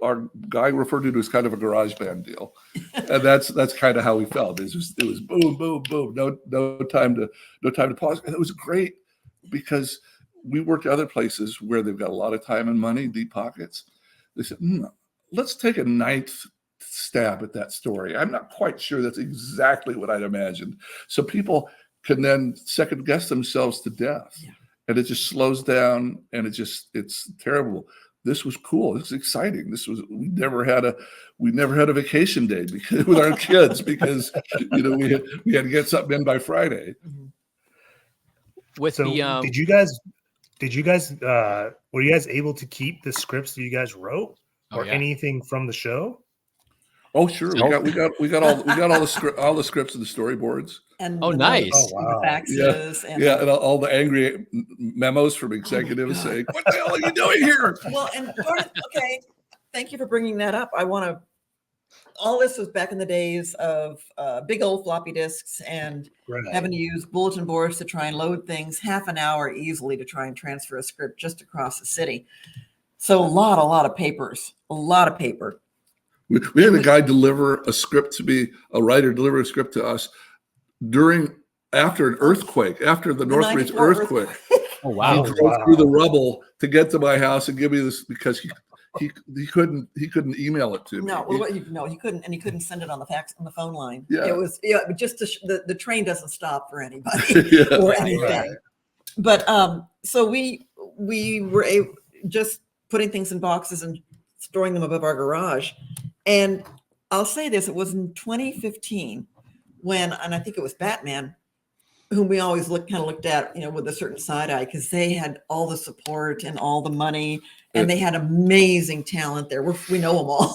our guy referred to it as kind of a garage band deal, and that's kind of how we felt. It was boom, boom, boom. No time to pause, and it was great because we worked at other places where they've got a lot of time and money, deep pockets. They said, let's take a 9th stab at that story. I'm not quite sure that's exactly what I'd imagined. So people can then second guess themselves to death. Yeah. And it just slows down, and it's terrible. This was cool. This was exciting. We never had a vacation day with our kids because we had to get something in by Friday. Did you guys were you guys able to keep the scripts that you guys wrote? Or anything from the show? Oh, sure. We got all the scripts and the storyboards. And nice. Notes, and the faxes. And all the angry memos from executives saying, "What the hell are you doing here?" Well, and okay, thank you for bringing that up. I want to all this was back in the days of big old floppy disks and having to use bulletin boards to try and load things half an hour easily to try and transfer a script just across the city. So a lot of papers, a lot of paper. We had a guy deliver a script to me, a writer deliver a script to us after an earthquake, after the Northridge earthquake. Oh, wow. He drove through the rubble to get to my house and give me this because he couldn't email it to me. He couldn't, and he couldn't send it on the phone line. Yeah. It was just the train doesn't stop for anybody or anything. Right. But so we were just putting things in boxes and storing them above our garage. And I'll say this: it was in 2015 and I think it was Batman, whom we always looked at, with a certain side eye because they had all the support and all the money. And they had amazing talent there. We know them all.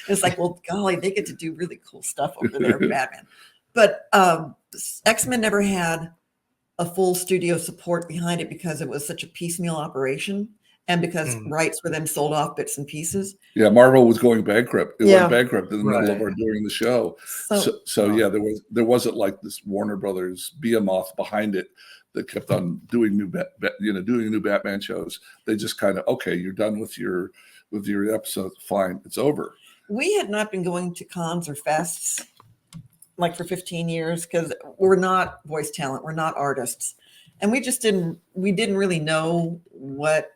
It's like, well, golly, they get to do really cool stuff over there with Batman. But XMen never had a full studio support behind it because it was such a piecemeal operation and because rights were then sold off bits and pieces. Yeah, Marvel was going bankrupt. It went bankrupt in the middle of our doing the show. So there wasn't like this Warner Brothers behemoth behind it that kept on doing new Batman shows. They just kind of, okay, you're done with your episode, fine, it's over. We had not been going to cons or fests like for 15 years because we're not voice talent, we're not artists, and we didn't really know what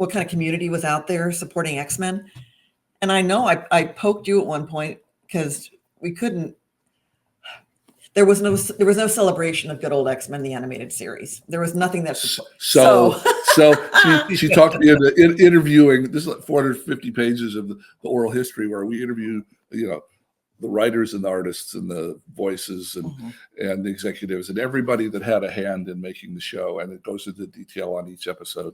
kind of community was out there supporting XMen. And I know I poked you at one point because we couldn't. There was no celebration of good old XMen the animated series. There was nothing that. So she talked to me in interviewing. This is like 450 pages of the oral history where we interview, the writers and the artists and the voices and the executives and everybody that had a hand in making the show. And it goes into detail on each episode.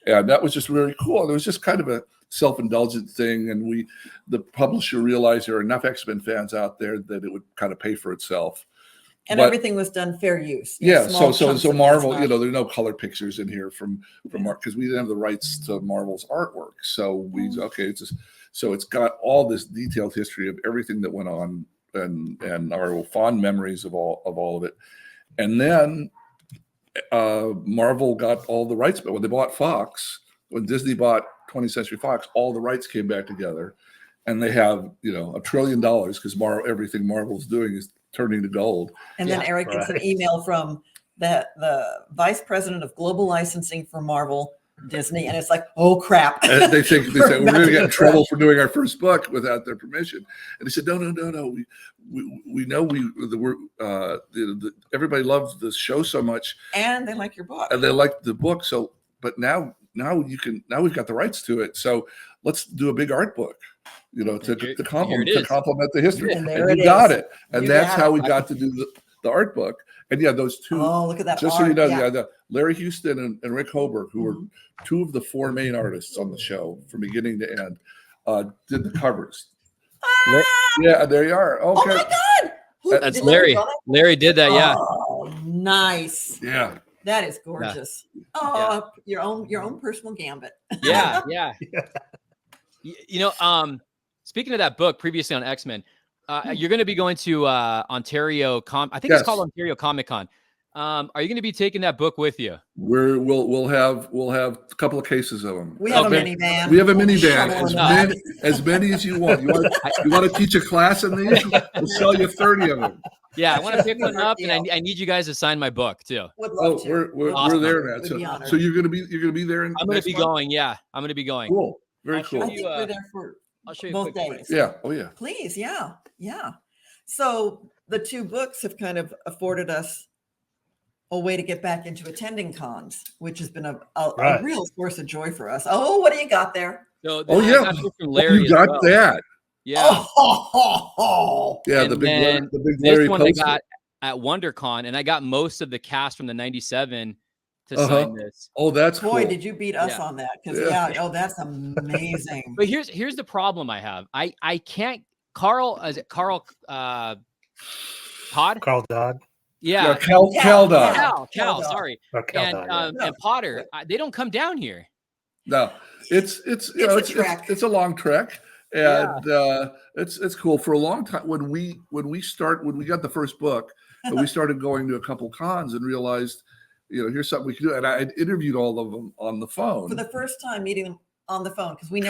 And that was just really cool. It was just kind of a self-indulgent thing. And the publisher realized there are enough XMen fans out there that it would kind of pay for itself. And everything was done fair use. Yeah. So Marvel, there's no color pictures in here from Marvel because we didn't have the rights to Marvel's artwork. So it's got all this detailed history of everything that went on and our fond memories of all of it. And then Marvel got all the rights, but when they bought Fox, when Disney bought 20th Century Fox, all the rights came back together, and they have $1 trillion because everything Marvel's doing is turning to gold. And then Eric gets an email from the vice president of global licensing for Marvel Disney, and it's like, oh crap! And they say we're going to get in trouble for doing our first book without their permission. And they said, no. We know everybody loves the show so much, and they like your book, and they like the book. So, but now we've got the rights to it. So let's do a big art book, to complement the history. And you got it. And that's how we got to do the art book. And those two. Oh, look at that! Just art. So you know, Larry Houston and Rick Hober, who were two of the four main artists on the show from beginning to end, did the covers. Yeah, there you are. Okay. Oh my God! That's Larry. Larry did that. Yeah. Oh, nice. Yeah. That is gorgeous. Yeah. Oh, your own personal gambit. Yeah. Speaking of that book previously on XMen. You're going to be going to Ontario. It's called Ontario Comic Con. Are you going to be taking that book with you? We'll have a couple of cases of them. We have a minivan. We have a minivan. As many as you want. You want to teach a class in these? We'll sell you 30 of them. Yeah, I want to pick one up, and I need you guys to sign my book too. We're there now. So you're going to be there. I'm going to be going. Yeah, I'm going to be going. Cool. Very cool. I think we're there for. I'll show you both days. Yeah. Oh, yeah. Please. Yeah. So the two books have kind of afforded us a way to get back into attending cons, which has been a real source of joy for us. Oh, what do you got there? So from Larry you got that. Yeah. Yeah. The big Larry one poster. I got at WonderCon, and I got most of the cast from the '97 to sign this. Oh, that's boy, cool. Did you beat us on that? Because that's amazing. But here's the problem I have. I can't. Carl Todd? Carl Dodd. Yeah. Cal Dodd. Cal, sorry. And Potter, they don't come down here. No, it's a long trek, And it's cool. For a long time, when we got the first book, and we started going to a couple cons and realized, here's something we can do. And I interviewed all of them on the phone for the first time, meeting them on the phone because we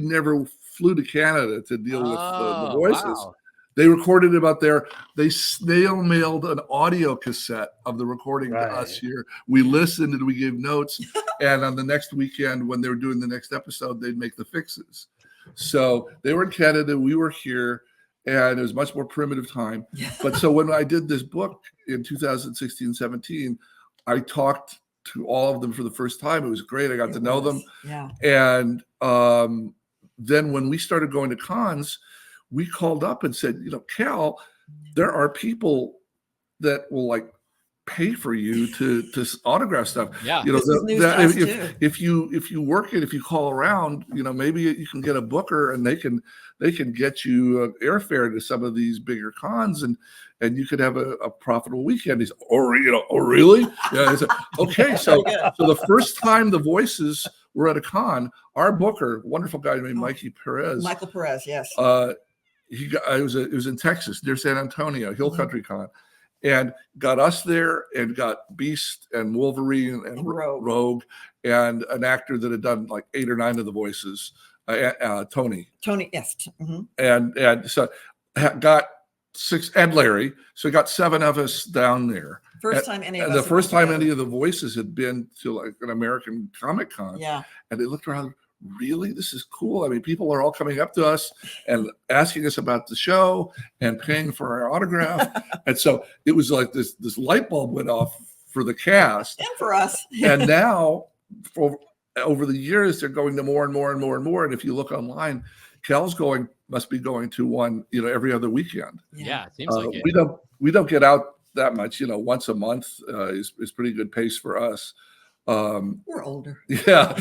never flew to Canada to deal with the voices. Wow. They recorded about they snail mailed an audio cassette of the recording to us here. We listened and we gave notes. And on the next weekend, when they were doing the next episode, they'd make the fixes. So they were in Canada, we were here, and it was much more primitive time. But so when I did this book in 2016, 17, I talked to all of them for the first time. It was great. I got to know them. Yeah. And then when we started going to cons, we called up and said, Cal, there are people that will pay for you to autograph stuff. Yeah. If you work it, if you call around, maybe you can get a booker and they can get you airfare to some of these bigger cons and you could have a profitable weekend. He's really? Yeah. Okay. So the first time the voices were at a con, our booker, wonderful guy named Michael Perez, yes. It was in Texas near San Antonio, Hill Country Con, and got us there and got Beast and Wolverine and Rogue and an actor that had done 8 or 9 of the voices, Tony, yes. Mm-hmm. And so got 6 and Larry. So got 7 of us down there. First time any of the voices had been to an American Comic Con. Yeah. And they looked around. Really, this is cool. I mean, people are all coming up to us and asking us about the show and paying for our autograph. And so it was like this light bulb went off for the cast and for us. And now, over the years, they're going to more and more and more and more. And if you look online, Cal's must be going to one, every other weekend. Yeah, it seems like it. We don't get out that much. Once a month is pretty good pace for us. We're older. Yeah.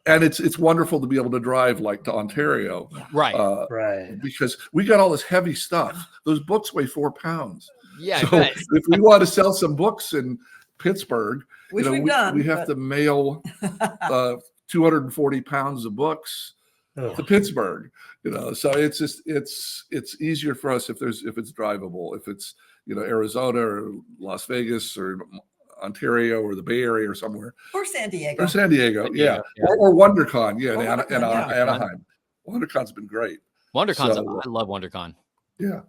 And it's wonderful to be able to drive to Ontario. Right. Right. Because we got all this heavy stuff. Those books weigh 4 pounds. Yeah. So if we want to sell some books in Pittsburgh, which we have to mail 240 pounds of books to Pittsburgh. So it's just it's easier for us if it's drivable, if it's Arizona or Las Vegas or Ontario or the Bay Area or somewhere. Or San Diego. Yeah. Or WonderCon, in Anaheim. WonderCon's been great. WonderCon's I love WonderCon. Yeah.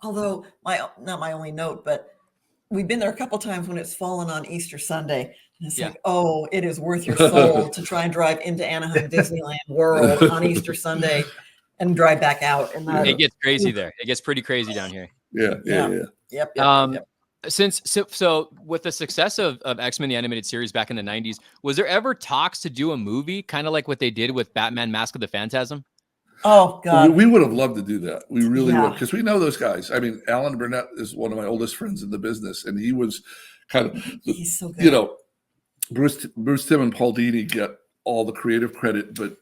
Although not my only note, but we've been there a couple times when it's fallen on Easter Sunday. And it's it is worth your soul to try and drive into Anaheim Disneyland World on Easter Sunday and drive back out. And it gets crazy there. It gets pretty crazy down here. Yeah. Yep. So with the success of X-Men the Animated Series back in the 90s, was there ever talks to do a movie kind of like what they did with Batman Mask of the Phantasm? Oh God, we would have loved to do that. We really would, because we know those guys. I mean, Alan Burnett is one of my oldest friends in the business, and he was kind of he's so good. Bruce Timm and Paul Dini get all the creative credit, but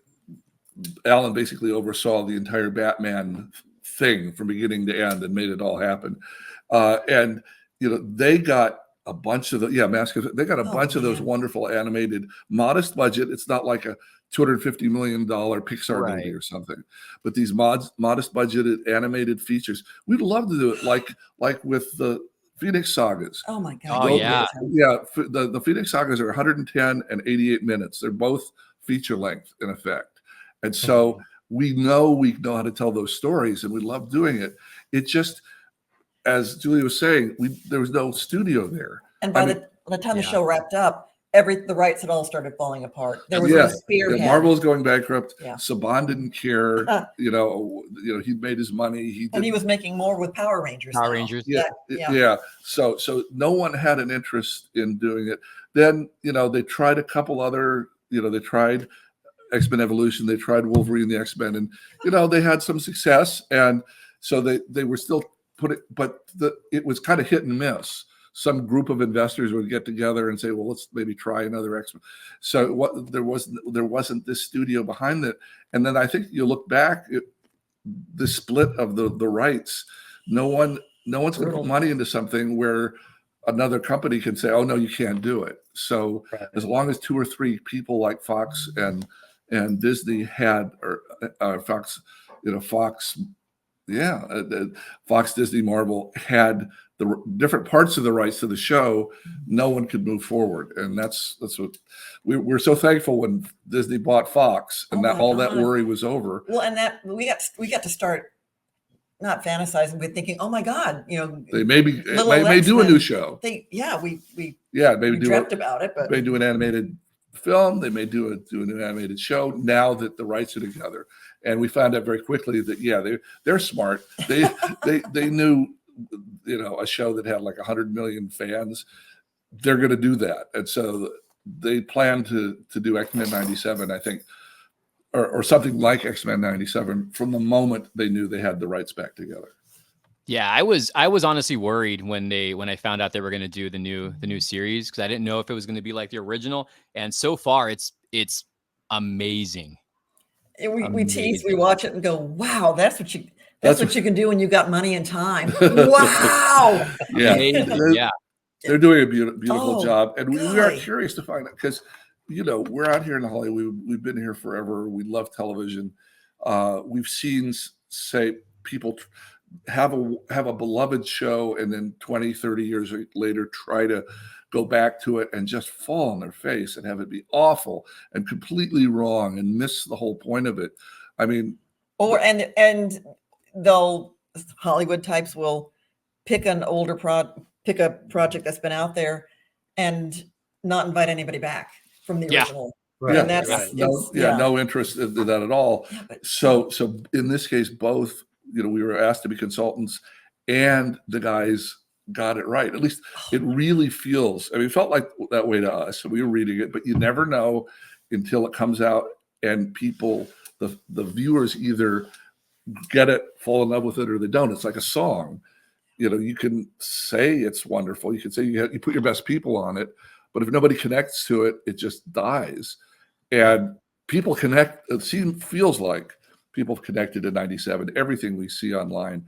Alan basically oversaw the entire Batman thing from beginning to end and made it all happen. And they got a bunch of they got a bunch of those wonderful animated, modest budget. It's not like a $250 million Pixar movie or something, but these modest budgeted animated features. We'd love to do it like with the Phoenix Sagas. Oh my God. The Phoenix Sagas are 110 and 88 minutes. They're both feature length in effect. And so we know how to tell those stories, and we love doing it. It just, as Julia was saying, there was no studio there. And by the time the show wrapped up, the rights had all started falling apart. There was a spearhead. Marvel was going bankrupt. Yeah. Saban didn't care. He'd made his money. And he was making more with Power Rangers. Yeah. So no one had an interest in doing it. Then they tried a couple other. They tried X-Men Evolution. They tried Wolverine the X-Men, and they had some success. And so they were still but it was kind of hit and miss. Some group of investors would get together and say, well, let's maybe try another X-Men. So there wasn't this studio behind it. And then I think you look back at the split of the rights. No one's going to put money into something where another company can say, oh no, you can't do it. So as long as 2 or 3 people like Fox and and Disney had, or Fox, Fox, Fox, Disney, Marvel had the different parts of the rights to the show. No one could move forward, and that's what we're so thankful when Disney bought Fox, and that worry was over. Well, and that we got to start not fantasizing, but thinking, oh my God, they may do a new show. We maybe dreamt about it, but they do an animated film. They may do a new animated show now that the rights are together. And we found out very quickly that they're smart. They knew, a show that had like 100 million fans, they're going to do that, and so they plan to do XMen 97, I think. Or something like XMen 97 from the moment they knew they had the rights back together. Yeah, I was honestly worried when I found out they were going to do the new series, because I didn't know if it was going to be like the original. And so far, it's amazing. We tease, we watch it and go, wow, that's what you can do when you got money and time. Wow. They're doing a beautiful job, and we are curious to find out, because we're out here in Hollywood. We've been here forever. We love television. We've seen, say, people have a beloved show, and then 20, 30 years later try to go back to it and just fall on their face and have it be awful and completely wrong and miss the whole point of it. I mean, and they'll, Hollywood types will pick a project that's been out there and not invite anybody back from the original. Right. And that's no interest in that at all. So in this case, both, we were asked to be consultants, and the guys got it right. At least it really feels, it felt like that way to us. We were reading it, but you never know until it comes out and people, the viewers either get it, fall in love with it, or they don't. It's like a song. You can say it's wonderful. You can say you put your best people on it, but if nobody connects to it, it just dies. And people connect. It feels like people have connected to 97. Everything we see online,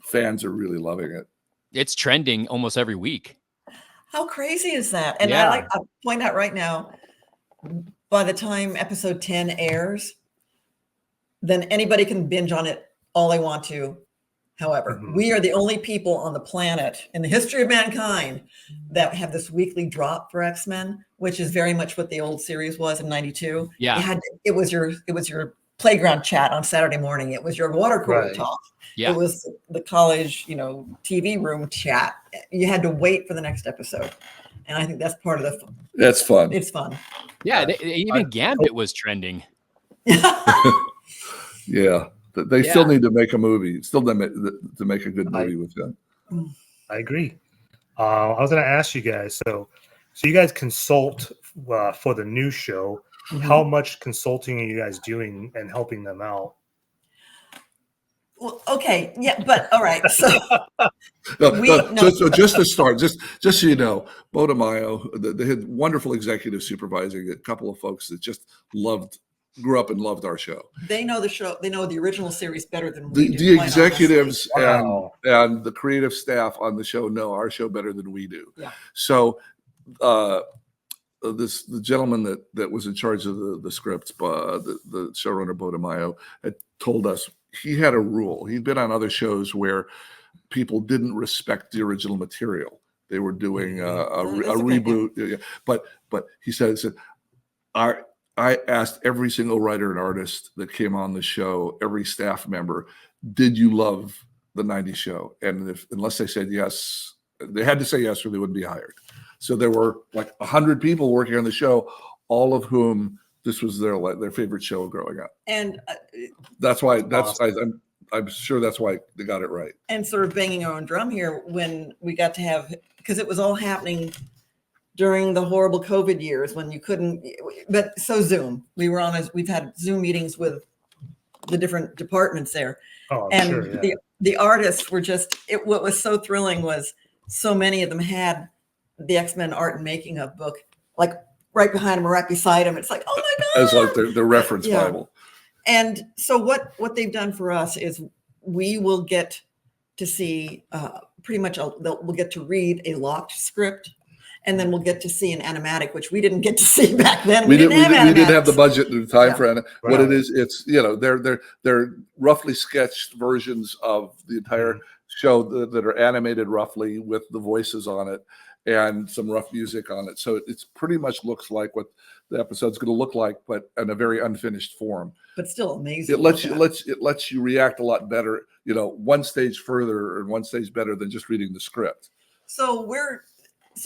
fans are really loving it. It's trending almost every week. How crazy is that? And I point out right now, by the time episode 10 airs, then anybody can binge on it all they want to. However, we are the only people on the planet in the history of mankind that have this weekly drop for X-Men, which is very much what the old series was in 92. Yeah. It was your playground chat on Saturday morning. It was your water cooler talk. Yeah. It was the college, TV room chat. You had to wait for the next episode. And I think that's part of the fun. That's fun. It's fun. Yeah. Even Gambit was trending. Yeah. They still need to make a movie. Still to make a good movie with them. I agree. I was going to ask you guys. So you guys consult for the new show. Mm-hmm. How much consulting are you guys doing and helping them out? Well, okay, yeah, but all right. So, so just to start, just so you know, Bo DeMaio, they had wonderful executive supervising, a couple of folks that just grew up and loved our show. They know the show. They know the original series better than we do. The executives and the creative staff on the show know our show better than we do. Yeah. So, the gentleman that was in charge of the scripts, the showrunner Bo DeMaio, had told us he had a rule. He'd been on other shows where people didn't respect the original material. They were doing a reboot. Yeah. But he said, I asked every single writer and artist that came on the show, every staff member, did you love the 90s show? And unless they said yes, they had to say yes or they wouldn't be hired. So there were like 100 people working on the show, all of whom this was their favorite show growing up. And that's why I'm sure that's why they got it right. And sort of banging our own drum here when we got to have, because it was all happening during the horrible COVID years when you couldn't, but so Zoom, we've had Zoom meetings with the different departments there. Oh, and sure, yeah. the artists were what was so thrilling was so many of them had the X-Men art and making of book, like right behind them or right beside them. It's like, oh my God. As like the reference Bible. And so what they've done for us is we will get to see pretty much, we'll get to read a locked script. and then we'll get to see an animatic, which we didn't get to see back then. We didn't have the animatics. budget and the time Yeah. for it. What it is, it's they're roughly sketched versions of the entire show that are animated roughly with the voices on it and some rough music on it. So it's pretty much looks like what the episode's going to look like, but in a very unfinished form. But still amazing. It lets you react a lot better, one stage further and one stage better than just reading the script. So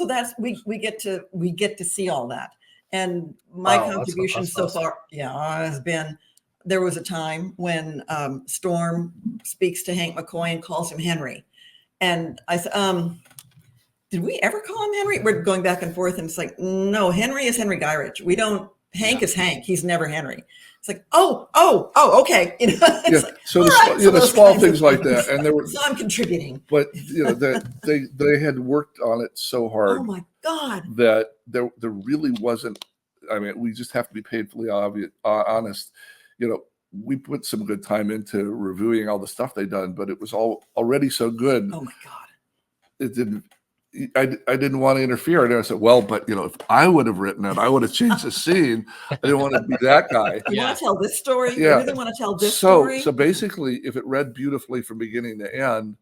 that's we get to see all that. And my contribution so far, has been, there was a time when Storm speaks to Hank McCoy and calls him Henry. And I said, did we ever call him Henry? We're going back and forth, and it's like, no, Henry is Henry Gyrich. We don't. Hank is Hank. He's never Henry. It's like, okay. So small things like that, and there were. So I'm contributing. But they had worked on it so hard. Oh my God. That there really wasn't. I mean, we just have to be painfully honest. We put some good time into reviewing all the stuff they done, but it was all already so good. Oh my God. It didn't. I didn't want to interfere. And I said, well, but if I would have written it, I would have changed the scene. I didn't want to be that guy. You want to tell this story? Yeah. You really want to tell this story? So basically, if it read beautifully from beginning to end,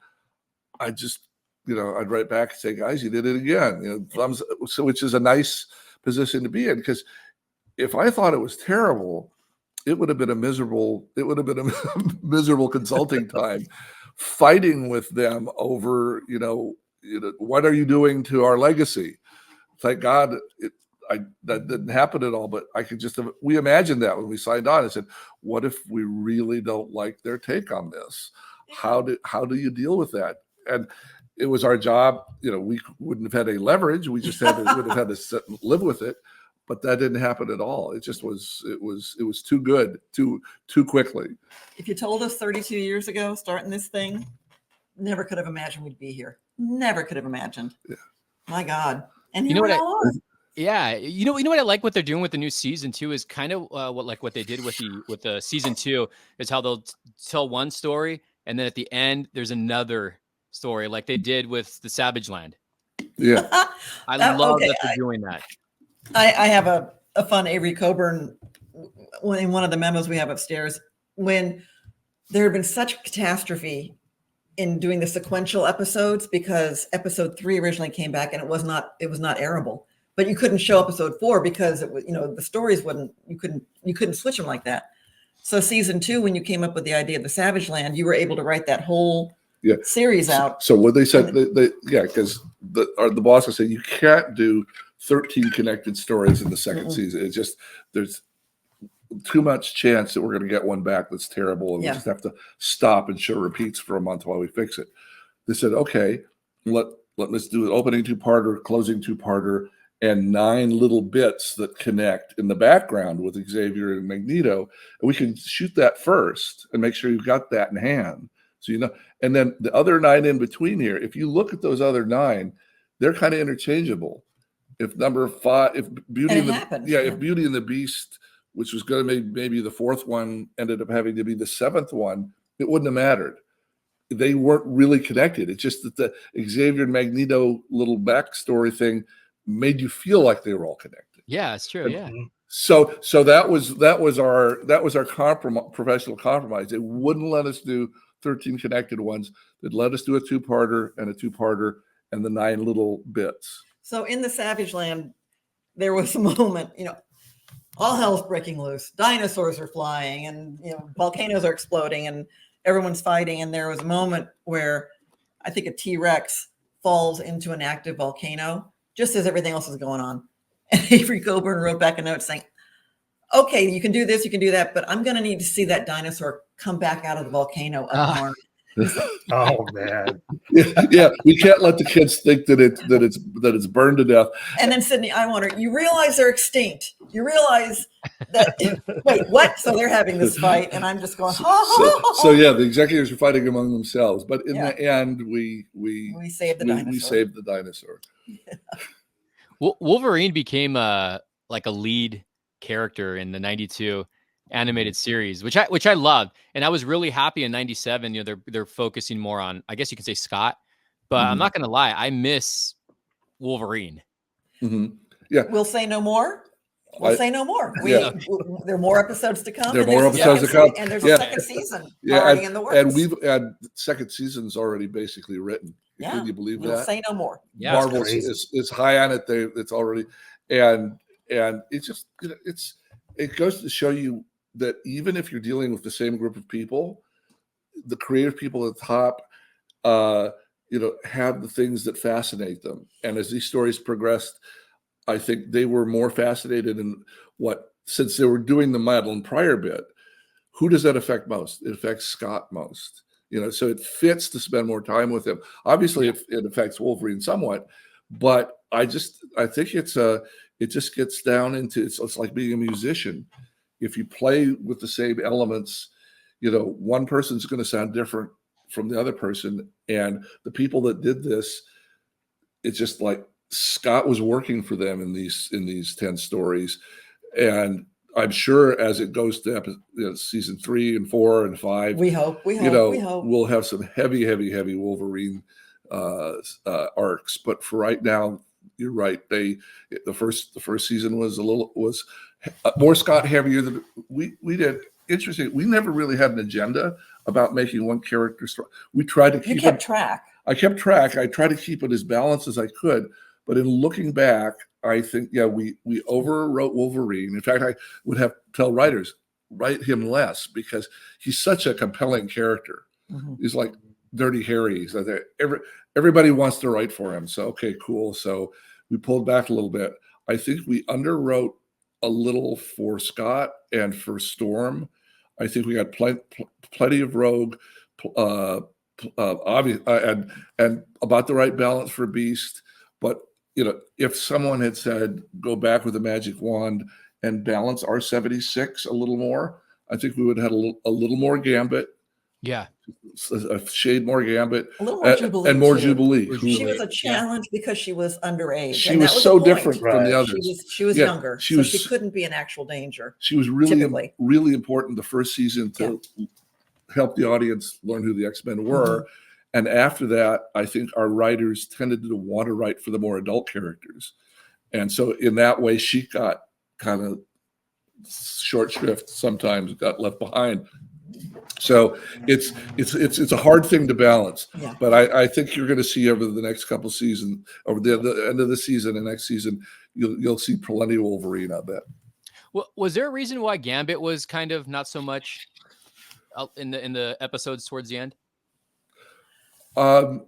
I just, I'd write back and say, guys, you did it again. Thumbs. So which is a nice position to be in, because if I thought it was terrible, it would have been a miserable consulting time, fighting with them over, what are you doing to our legacy? Thank God that didn't happen at all. But I could we imagined that when we signed on. I said, what if we really don't like their take on this? How do you deal with that? And it was our job. We wouldn't have had any leverage. We just would have had to sit and live with it. But that didn't happen at all. It just was. It was too good, too quickly. If you told us 32 years ago, starting this thing, never could have imagined we'd be here. Never could have imagined. Yeah. My God. And you know what you know what I like what they're doing with the new season too is kind of what they did with the season 2 is how they'll tell one story and then at the end there's another story like they did with the Savage Land. Yeah. I love that they're doing that. I have a fun Avery Coburn in one of the memos we have upstairs when there had been such catastrophe in doing the sequential episodes because episode 3 originally came back and it was not airable, but you couldn't show episode 4 because it was, the stories you couldn't switch them like that. So season 2, when you came up with the idea of the Savage Land, you were able to write that whole series out. So what they said, because the boss would say you can't do 13 connected stories in the second season. It's just, there's too much chance that we're going to get one back that's terrible and we just have to stop and show repeats for a month while we fix it. They said, okay, let's do an opening 2-parter, closing 2-parter, and 9 little bits that connect in the background with Xavier and Magneto. And we can shoot that first and make sure you've got that in hand. So, and then the other 9 in between here, if you look at those other 9, they're kind of interchangeable. If number 5, if Beauty if Beauty and the Beast, which was going to maybe the 4th one, ended up having to be the 7th one, it wouldn't have mattered. They weren't really connected. It's just that the Xavier and Magneto little backstory thing made you feel like they were all connected. Yeah, it's true. Yeah. So that was our professional compromise. It wouldn't let us do 13 connected ones. They'd let us do a 2-parter and a 2-parter and the 9 little bits. So in the Savage Land, there was a moment, all hell's breaking loose. Dinosaurs are flying and, volcanoes are exploding and everyone's fighting. And there was a moment where I think a T-Rex falls into an active volcano just as everything else is going on. And Avery Coburn wrote back a note saying, okay, you can do this, you can do that, but I'm going to need to see that dinosaur come back out of the volcano unharmed. Oh man. Yeah, we can't let the kids think that it's burned to death. And then Sydney, I wonder, you realize they're extinct. You realize that wait, what? So they're having this fight, and I'm just going, so yeah, the executives are fighting among themselves, but in the end, we saved the dinosaur. We saved the dinosaur. Yeah. Wolverine became like a lead character in the 92 animated series, which I loved, and I was really happy in 97. They're focusing more on, I guess you could say, Scott, but I'm not gonna lie, I miss Wolverine. Yeah. We'll say no more. We'll say no more. Yeah. There are more episodes to come. There are and more there's a episodes to second come. and there's Yeah. a second season Yeah, already in the works. and we've had second season's already basically written. Yeah. Can you believe We'll that? say no more. Yeah, Marvel crazy. is high on it. It's already, and it's just it goes to show you that even if you're dealing with the same group of people, the creative people at the top, have the things that fascinate them. And as these stories progressed, I think they were more fascinated in since they were doing the Madeline Pryor bit. Who does that affect most? It affects Scott most. So it fits to spend more time with him. Obviously, it affects Wolverine somewhat, but I think it just gets down into it's like being a musician. If you play with the same elements, one person's going to sound different from the other person. And the people that did this, it's just like Scott was working for them in these 10 stories. And I'm sure as it goes to season 3 and 4 and 5, We hope. we'll have some heavy Wolverine arcs. But for right now, you're right. The first season was was more Scott heavier than we did. Interesting. We never really had an agenda about making one character strong. We tried to keep You kept track. I kept track. I tried to keep it as balanced as I could. But in looking back, I think, we overwrote Wolverine. In fact, I would have tell writers, write him less because he's such a compelling character. Mhm. He's like Dirty Harry. So everybody wants to write for him. So, okay, cool. So we pulled back a little bit. I think we underwrote a little for Scott and for Storm. I think we got plenty of Rogue, obvious, and about the right balance for Beast. But if someone had said go back with a magic wand and balance our 76 a little more, I think we would have had a little more Gambit. Yeah. A shade more Gambit, A little more Jubilee. and more too. Jubilee. She was a challenge because she was underage. She and was that so the point. different from the Right. others. She was Yeah, younger, she so was- she couldn't be an actual danger. She was really Typically. really important the first season to help the audience learn who the X-Men were. And after that, I think our writers tended to want to write for the more adult characters. And so in that way, she got kind of short shrift, sometimes got left behind. So it's a hard thing to balance. Yeah. But I think you're going to see over the next couple seasons, over the end of the season and next season, you'll see plenty of Wolverine, I bet. Well, was there a reason why Gambit was kind of not so much in the episodes towards the end? I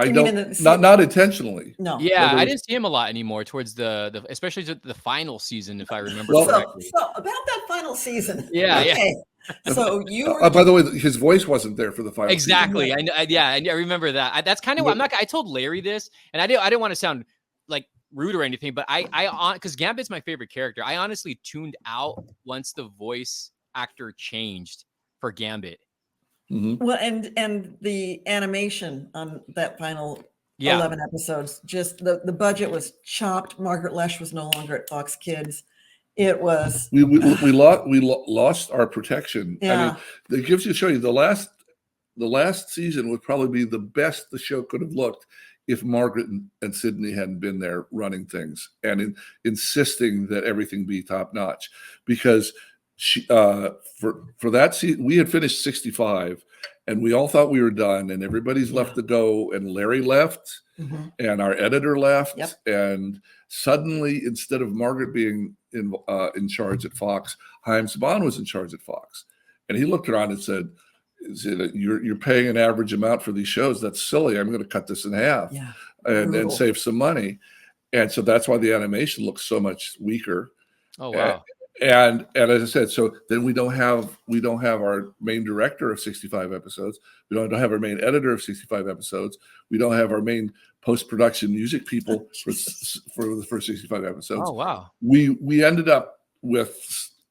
You mean in don't the not intentionally. No. Yeah, Whether I it- didn't see him a lot anymore towards the especially the final season, if I remember Well- correctly. So about that final season. Yeah, Okay. So you were By the way, his voice wasn't there for the final. Exactly. I remember that. That's kind of what I told Larry this, and I didn't want to sound like rude or anything, but I because Gambit's my favorite character. I honestly tuned out once the voice actor changed for Gambit. Season. well, and the animation on that final Yeah. 11 episodes, just the budget was chopped. Margaret Lesh was no longer at Fox Kids. It was We lost our protection. I Yeah. mean, it gives you show you the last season would probably be the best the show could have looked if Margaret and Sydney hadn't been there running things and insisting that everything be top notch. Because she for that season we had finished 65 and we all thought we were done and everybody's left to go and Larry left Mhm. and our editor left Yep. and suddenly instead of Margaret being in charge at Fox, Haim Saban was in charge at Fox, and he looked around and said, "You're paying an average amount for these shows. That's silly. I'm going to cut this in half Yeah. and Brutal. save some money." And so that's why the animation looks so much weaker. Oh wow. And as I said, so then we don't have our main director of 65 episodes. We don't have our main editor of 65 episodes. We don't have our main post-production music people for the first 65 episodes. Oh wow. We ended up with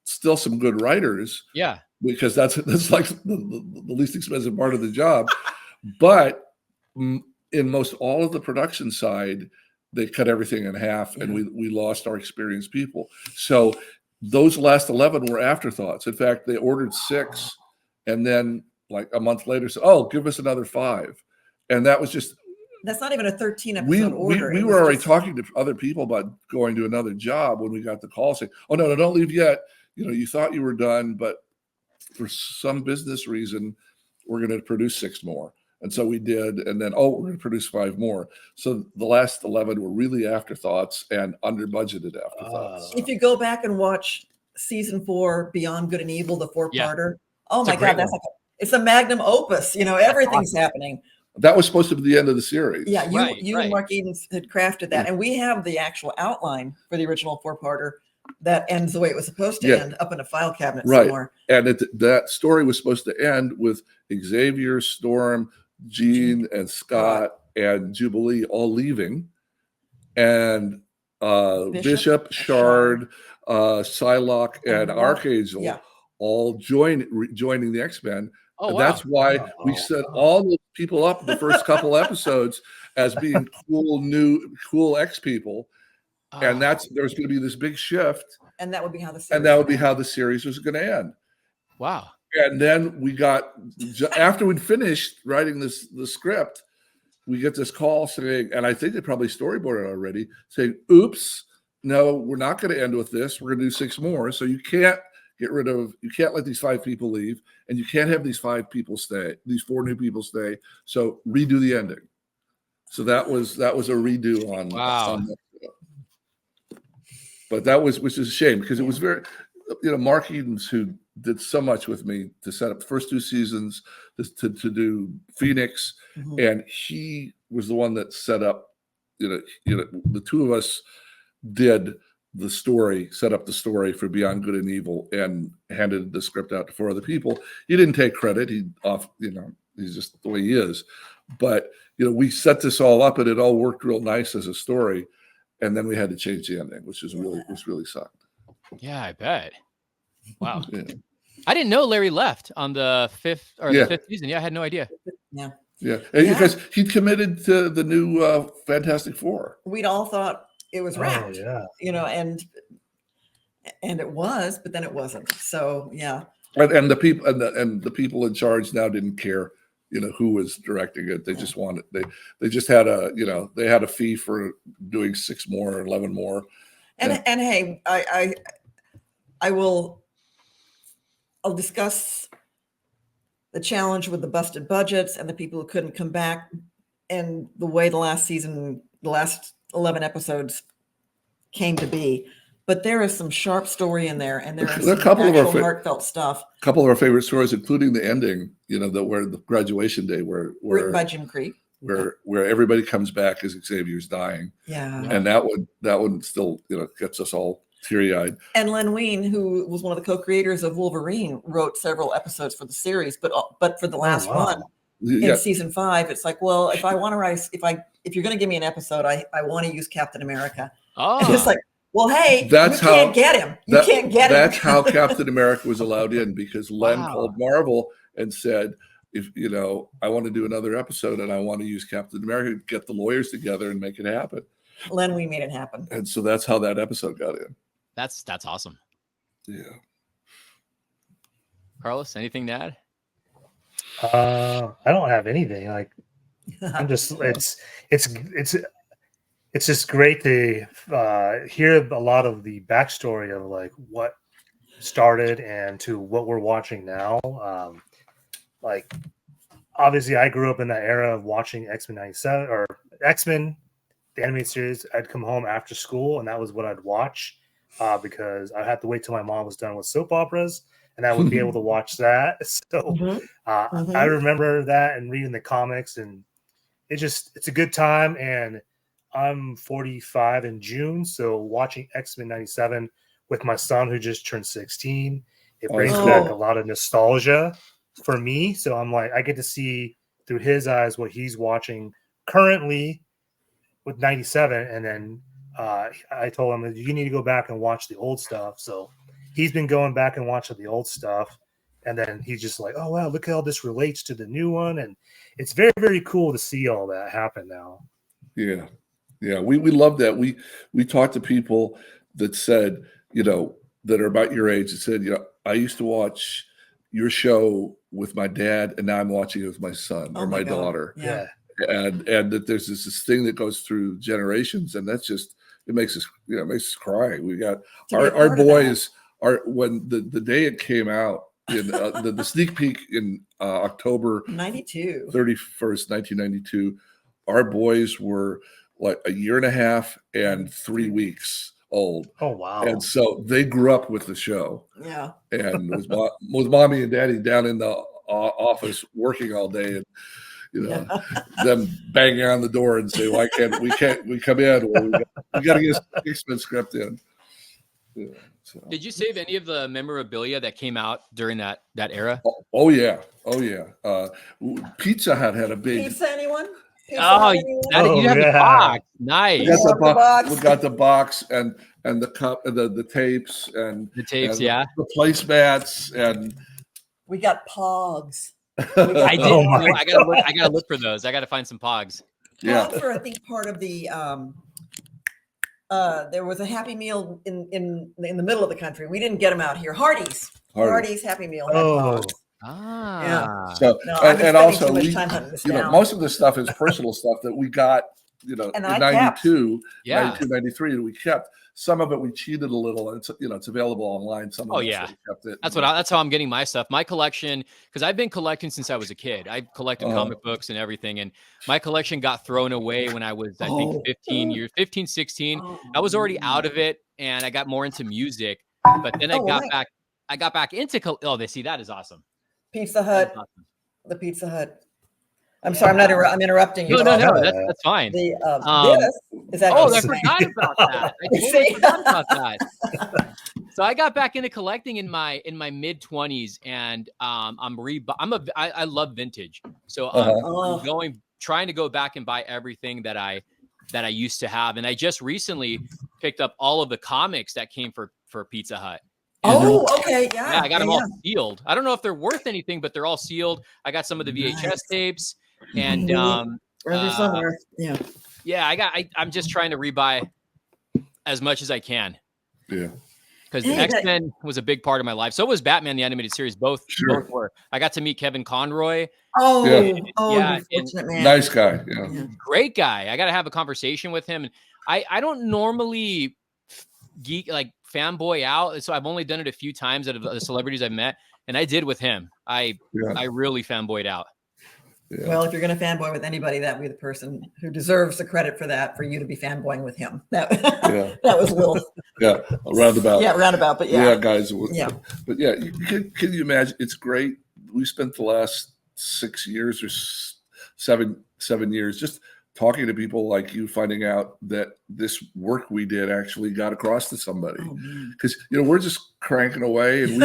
still some good writers Yeah. because that's like the least expensive part of the job. But in most all of the production side, they cut everything in half, and we lost our experienced people. So those last 11 were afterthoughts. In fact, they ordered 6, and then like a month later said, "Oh, give us another 5," and that was just That's not even a 13 we episode order. we It were was already just- talking to other people about going to another job when we got the call saying, "Oh no, don't leave yet. You thought you were done, but for some business reason, we're going to produce 6 more." And so we did, and then we're going to produce 5 more. So the last 11 were really afterthoughts and under budgeted afterthoughts. If you go back and watch season 4, Beyond Good and Evil, the 4-parter, oh my God, it's a magnum opus. Everything's happening. That was supposed to be the end of the series. Yeah, you Right. and Mark Edens had crafted that, and we have the actual outline for the original 4-parter that ends the way it was supposed to end, up in a file cabinet somewhere. And that story was supposed to end with Xavier, Storm, Jean, and Scott and Jubilee all leaving, and Bishop, Shard, Psylocke, and Archangel all joining the X-Men. Oh, and wow. that's why we set all the people up the first couple episodes as being cool X people. And there's going to be this big shift. And that would be how the series was going to end. Wow. And then we got, after we'd finished writing the script, we get this call saying, and I think they probably storyboarded it already, saying, "Oops, no, we're not going to end with this. We're going to do 6 more. So you can't let these 5 people leave, and you can't have these 5 people stay, these 4 new people stay. So redo the ending." So that was a redo on that. But which is a shame, because it was very, Mark Edens, who did so much with me to set up the first 2 seasons to do Phoenix, and he was the one that set up, the 2 of us did the story, set up the story for Beyond Good and Evil, and handed the script out to 4 other people. He didn't take credit. He's just the way he is. But we set this all up, and it all worked real nice as a story. And then we had to change the ending, which really sucked. Yeah, I bet. Wow. Yeah. I didn't know Larry left on the 5th season. Yeah, I had no idea. Yeah. Because he committed to the new Fantastic Four. We'd all thought it was wrapped. Oh, and it was, but then it wasn't. So yeah. And the people and the people in charge now didn't care, who was directing it. They just wanted they just had they had a fee for doing 6 more or 11 more. And hey, I'll discuss the challenge with the busted budgets and the people who couldn't come back, and the way the last 11 episodes came to be. But there is some sharp story in there, and there is some actual heartfelt stuff. A couple of our favorite stories, including the ending, where the graduation day, where written by Jim Creek, where everybody comes back as Xavier's dying. Yeah. And that one still, gets us all teary-eyed. And Len Wein, who was one of the co-creators of Wolverine, wrote several episodes for the series, but for the last one in season 5, it's like, well, if I want to write, if you're going to give me an episode, I want to use Captain America. And it's like, well, hey, you can't get him. You can't get him. That's how Captain America was allowed in, because Len called Marvel and said, if I want to do another episode and I want to use Captain America, get the lawyers together and make it happen. Len, we made it happen. And so that's how that episode got in. That's awesome. Yeah. Carlos, anything to add? I don't have anything. I'm just it's just great to hear a lot of the backstory of what started and to what we're watching now. Obviously, I grew up in that era of watching X-Men 97 or X-Men, the animated series. I'd come home after school, and that was what I'd watch because I had to wait till my mom was done with soap operas, and I would be able to watch that. So I remember that and reading the comics, and it's a good time. And I'm 45 in June, so watching X-Men 97 with my son who just turned 16, it brings back a lot of nostalgia for me. So I'm like, I get to see through his eyes what he's watching currently with 97. And then I told him, you need to go back and watch the old stuff. So he's been going back and watching the old stuff. And then he's just like, oh, wow, look how this relates to the new one. And it's very, very cool to see all that happen now. Yeah. Yeah, we love that. We talked to people that said, that are about your age, that said, I used to watch your show with my dad, and now I'm watching it with my son or my daughter. Yeah. and that there's this thing that goes through generations, and that's just it makes us cry. We got our boys when the day it came out in the sneak peek in October 92 31st 1992. Our boys were like a year and a half and 3 weeks old. Oh wow! And so they grew up with the show. Yeah. And with mommy and daddy down in the office working all day, and them banging on the door and say, "Why can't we come in? Well, we got to get a X-Men script in." Yeah, so. Did you save any of the memorabilia that came out during that era? Oh yeah. Pizza Hut had a big Pizza, anyone? You have the box. Nice. We got the box and the cup, the tapes and the tapes, and the placemats, and we got Pogs. I did. I gotta look for those. I gotta find some Pogs. Yeah. Pogs are, I think, part of the. There was a Happy Meal in the middle of the country. We didn't get them out here. Hardee's Happy Meal. Had Pogs. Ah. Yeah. So and also most of the stuff is personal stuff that we got, in 92, 93, and we kept. Some of it we cheated a little, and it's available online. Some of we kept it. That's how I'm getting my stuff. My collection, because I've been collecting since I was a kid. I collected comic books and everything, and my collection got thrown away when I was, I think, 15, 16. I was already out of it, and I got more into music. But then I got back into. That is awesome. Pizza Hut, the Pizza Hut. I'm sorry, I'm interrupting you. No, that's fine. This is actually. I forgot about that. I totally forgot about that. So I got back into collecting in my mid 20s, and I love vintage. So I'm trying to go back and buy everything that I used to have, and I just recently picked up all of the comics that came for Pizza Hut. Oh, okay, yeah. Yeah, I got them all sealed. I don't know if they're worth anything, but they're all sealed. I got some of the VHS tapes, and somewhere. I'm just trying to rebuy as much as I can. Yeah, because X-Men was a big part of my life. So was Batman the Animated Series. Both were. I got to meet Kevin Conroy. Unfortunate man. Nice guy. Yeah, great guy. I got to have a conversation with him, and I don't normally fanboy out, so I've only done it a few times out of the celebrities I've met, and I did with him. I really fanboyed out. Yeah. Well, if you're going to fanboy with anybody, that'd be the person who deserves the credit for that. For you to be fanboying with him, that was a little roundabout. Yeah, roundabout, but guys. But can you imagine? It's great. We spent the last 6 years or 7 years just talking to people like you, finding out that this work we did actually got across to somebody. Because we're just cranking away, and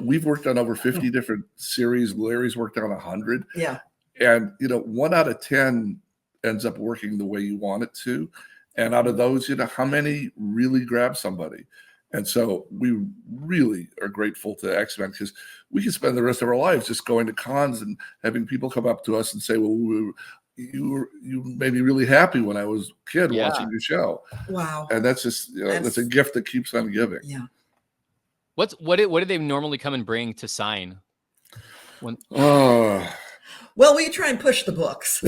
we've worked on over 50 different series. Larry's worked on 100. Yeah. And 1 out of 10 ends up working the way you want it to. And out of those, how many really grab somebody? And so we really are grateful to X-Men, because we can spend the rest of our lives just going to cons and having people come up to us and say, well, you made me really happy when I was a kid watching your show. Wow. And that's just that's a gift that keeps on giving. Yeah. What do they normally come and bring to sign? Well, we try and push the books.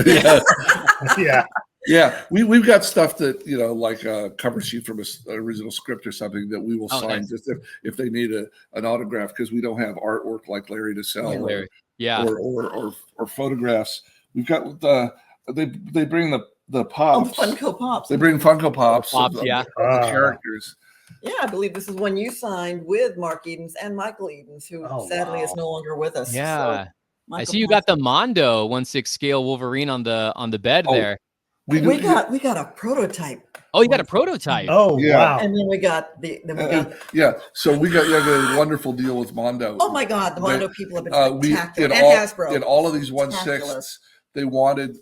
Yeah, we've got stuff that like a cover sheet from an original script or something that we will sign just if they need an autograph, because we don't have artwork like Larry to sell or photographs. We've got they bring the pops. Funko Pops. They bring Funko Pops. The characters. Yeah, I believe this is one you signed with Mark Edens and Michael Edens, who sadly is no longer with us. Yeah, so I see you got the Mondo 1/6 scale Wolverine on the bed there. We got a prototype. Oh, you got a prototype. Oh, yeah. Wow. And then we got So we got a wonderful deal with Mondo. Oh my God, the Mondo people have been spectacular. And Hasbro. In all of these 1/6, they wanted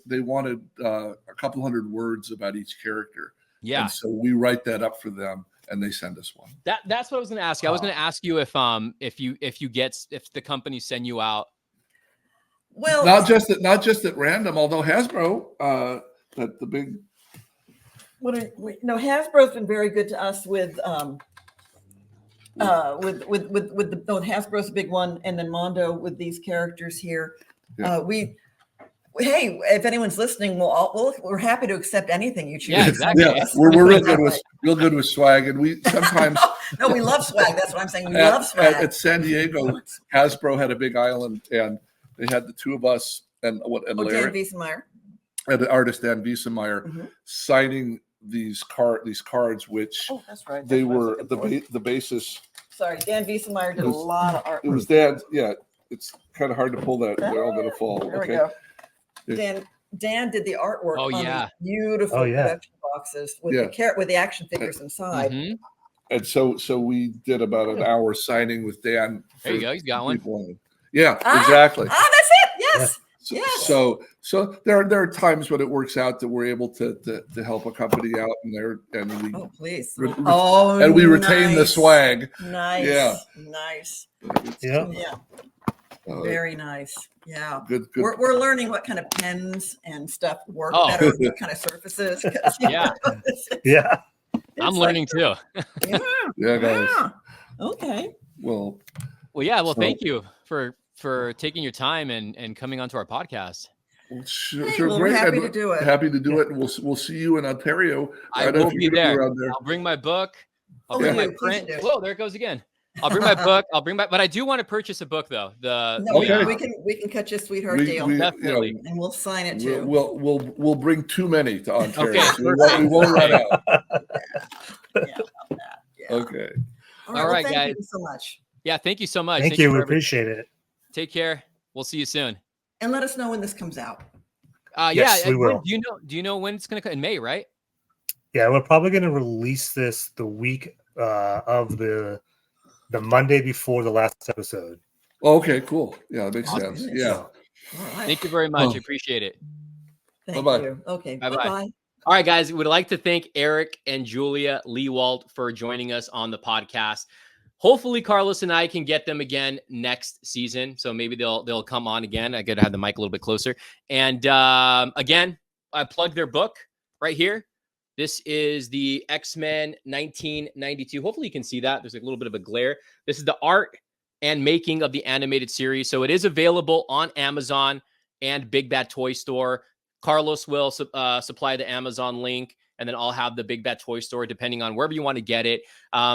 a couple hundred words about each character. Yeah. And so we write that up for them, and they send us one. That's what I was going to ask you. I was going to ask you if the companies send you out. Well, not just at random, although Hasbro that the big. Hasbro's been very good to us with Hasbro's a big one, and then Mondo with these characters here. Yeah. Hey, if anyone's listening, we're happy to accept anything you choose. Yeah, exactly. Yeah, we're real good with swag, and we sometimes No, we love swag. That's what I'm saying. We love swag. at San Diego. Hasbro had a big island, and they had the two of us and Dan Larry Wiesenmeyer. and the artist Dan Wiesenmeyer Mhm. signing these cards, which Oh, that's right. they That's what I was were looking for. the basis. Sorry, Dan Wiesenmeyer did It a was- lot of art. It was Dan's. Yeah, it's kind of hard to pull that. They're all going to fall. There we Okay. go. Yeah. Dan did the artwork Oh, on yeah. these beautiful Oh, yeah. production boxes with with the action figures inside. Mhm. And so we did about an hour signing with Dan. There you go. He's got one. People. Yeah, Ah, exactly. Ah, that's it. Yes. So, Yes. so there are times when it works out that we're able to help a company out, and we Oh, please. Re- re- Oh, and we retain the nice. swag. Nice. Yeah. Nice. Yeah. Yeah. Uh, Very nice. Yeah. good. We're learning what kind of pens and stuff work Oh. better with what kind of surfaces. 'cause, Yeah. Yeah. I'm it's learning too. Yeah. Yeah, guys. Yeah. Okay. Well, Well, yeah. Well, So- thank you for taking your time and coming onto our podcast. sure, Hey, sure, well, we're great. happy And to do it. Happy to do it. And we'll see you in Ontario. I don't know will if be you're gonna there. around there. I'll bring my book. I'll Oh, bring do, my please print. do. Whoa, there it goes again. I'll bring my book. But I do want to purchase a book though. No, Okay. we can cut you a sweetheart We- deal, we- Definitely. and we'll sign it too. We'll bring too many to Ontario. Okay, So we won't run out. Yeah. Yeah. Okay. All All right, right, thank guys. you so much. Yeah. Thank you so much. Thank you. We for appreciate it. Take care. We'll see you soon. And let us know when this comes out. Yes, Yeah. we will. Do you know when it's gonna come? In May, right? Yeah, we're probably going to release this the week of the Monday before the last episode. Okay. Cool. Yeah, that makes Awesome. sense. Yeah. All right. Thank you very much. Oh. I appreciate it. Thank Bye-bye. you. Okay. Bye-bye. Bye-bye. All right, guys. We would like to thank Eric and Julia Lewald for joining us on the podcast. Hopefully, Carlos and I can get them again next season. So maybe they'll come on again. I got to have the mic a little bit closer. And again, I plugged their book right here. This is the XMen 1992. Hopefully, you can see that. There's a little bit of a glare. This is the art and making of the animated series. So it is available on Amazon and Big Bad Toy Store. Carlos will supply the Amazon link, and then I'll have the Big Bad Toy Store, depending on wherever you want to get it.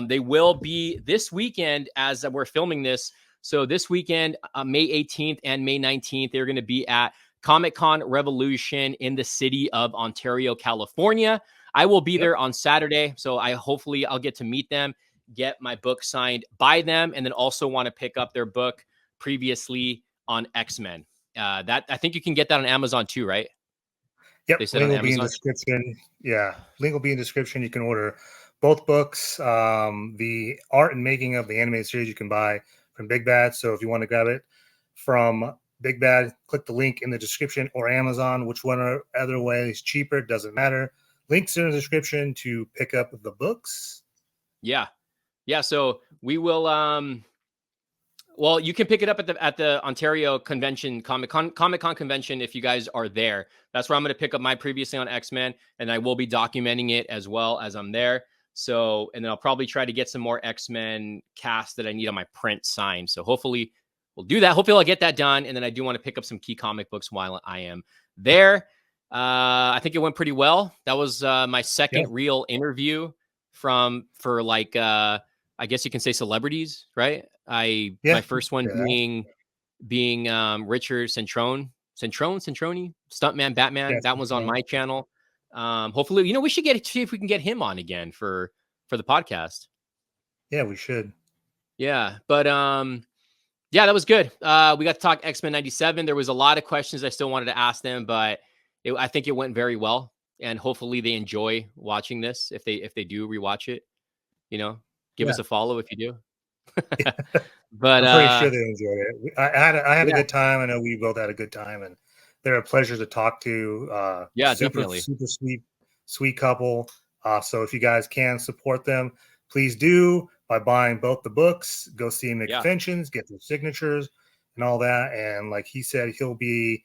They will be this weekend as we're filming this. So this weekend, May 18th and May 19th, they're going to be at Comic-Con Revolution in the city of Ontario, California. I will be there on Saturday, so hopefully I'll get to meet them, get my book signed by them, and then also want to pick up their book previously on X-Men. That I think you can get that on Amazon too, right? Yep, They said link on will be in Amazon? description. Yeah, link will be in description. You can order both books. The art and making of the animated series you can buy from Big Bad. So if you want to grab it from Big Bad, click the link in the description, or Amazon, which one or other way is cheaper. It doesn't matter. Links in the description to pick up the books. Yeah. So we will. Well, you can pick it up at the Ontario Convention Comic-Con convention if you guys are there. That's where I'm going to pick up my previously on X-Men, and I will be documenting it as well as I'm there. So, and then I'll probably try to get some more X-Men cast that I need on my print signed. So hopefully we'll do that. Hopefully I'll get that done, and then I do want to pick up some key comic books while I am there. I think it went pretty well. That was my second real interview for I guess you can say celebrities, right? My first one being Richard Centroni, Stuntman Batman. Yes, that was on my channel. Hopefully, we should see if we can get him on again for the podcast. Yeah, we should. Yeah, but yeah, that was good. We got to talk X-Men 97. There was a lot of questions I still wanted to ask them, but I think it went very well, and hopefully they enjoy watching this. If they do rewatch it, give us a follow if you do. But I'm pretty sure they enjoyed it. I had a good time. I know we both had a good time, and they're a pleasure to talk to. Definitely. Super sweet couple. So if you guys can support them, please do by buying both the books. Go see them at conventions, get their signatures, and all that. And like he said, he'll be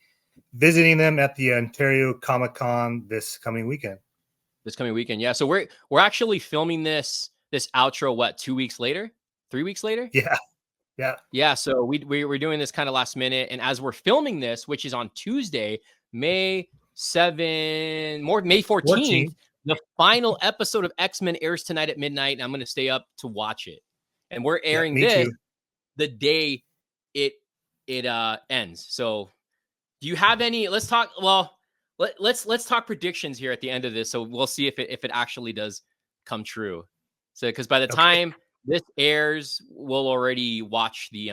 visiting them at the Ontario Comic-Con this coming weekend. Yeah. So we're actually filming this outro 2 weeks later, 3 weeks later. Yeah. So we're doing this kind of last minute, and as we're filming this, which is on Tuesday, May 14th. The final episode of X-Men airs tonight at midnight, and I'm going to stay up to watch it. And we're airing this the day it ends. So, do you have any? Let's talk. Well, let's talk predictions here at the end of this. So we'll see if it actually does come true. So, because by the time this airs, we'll already watch the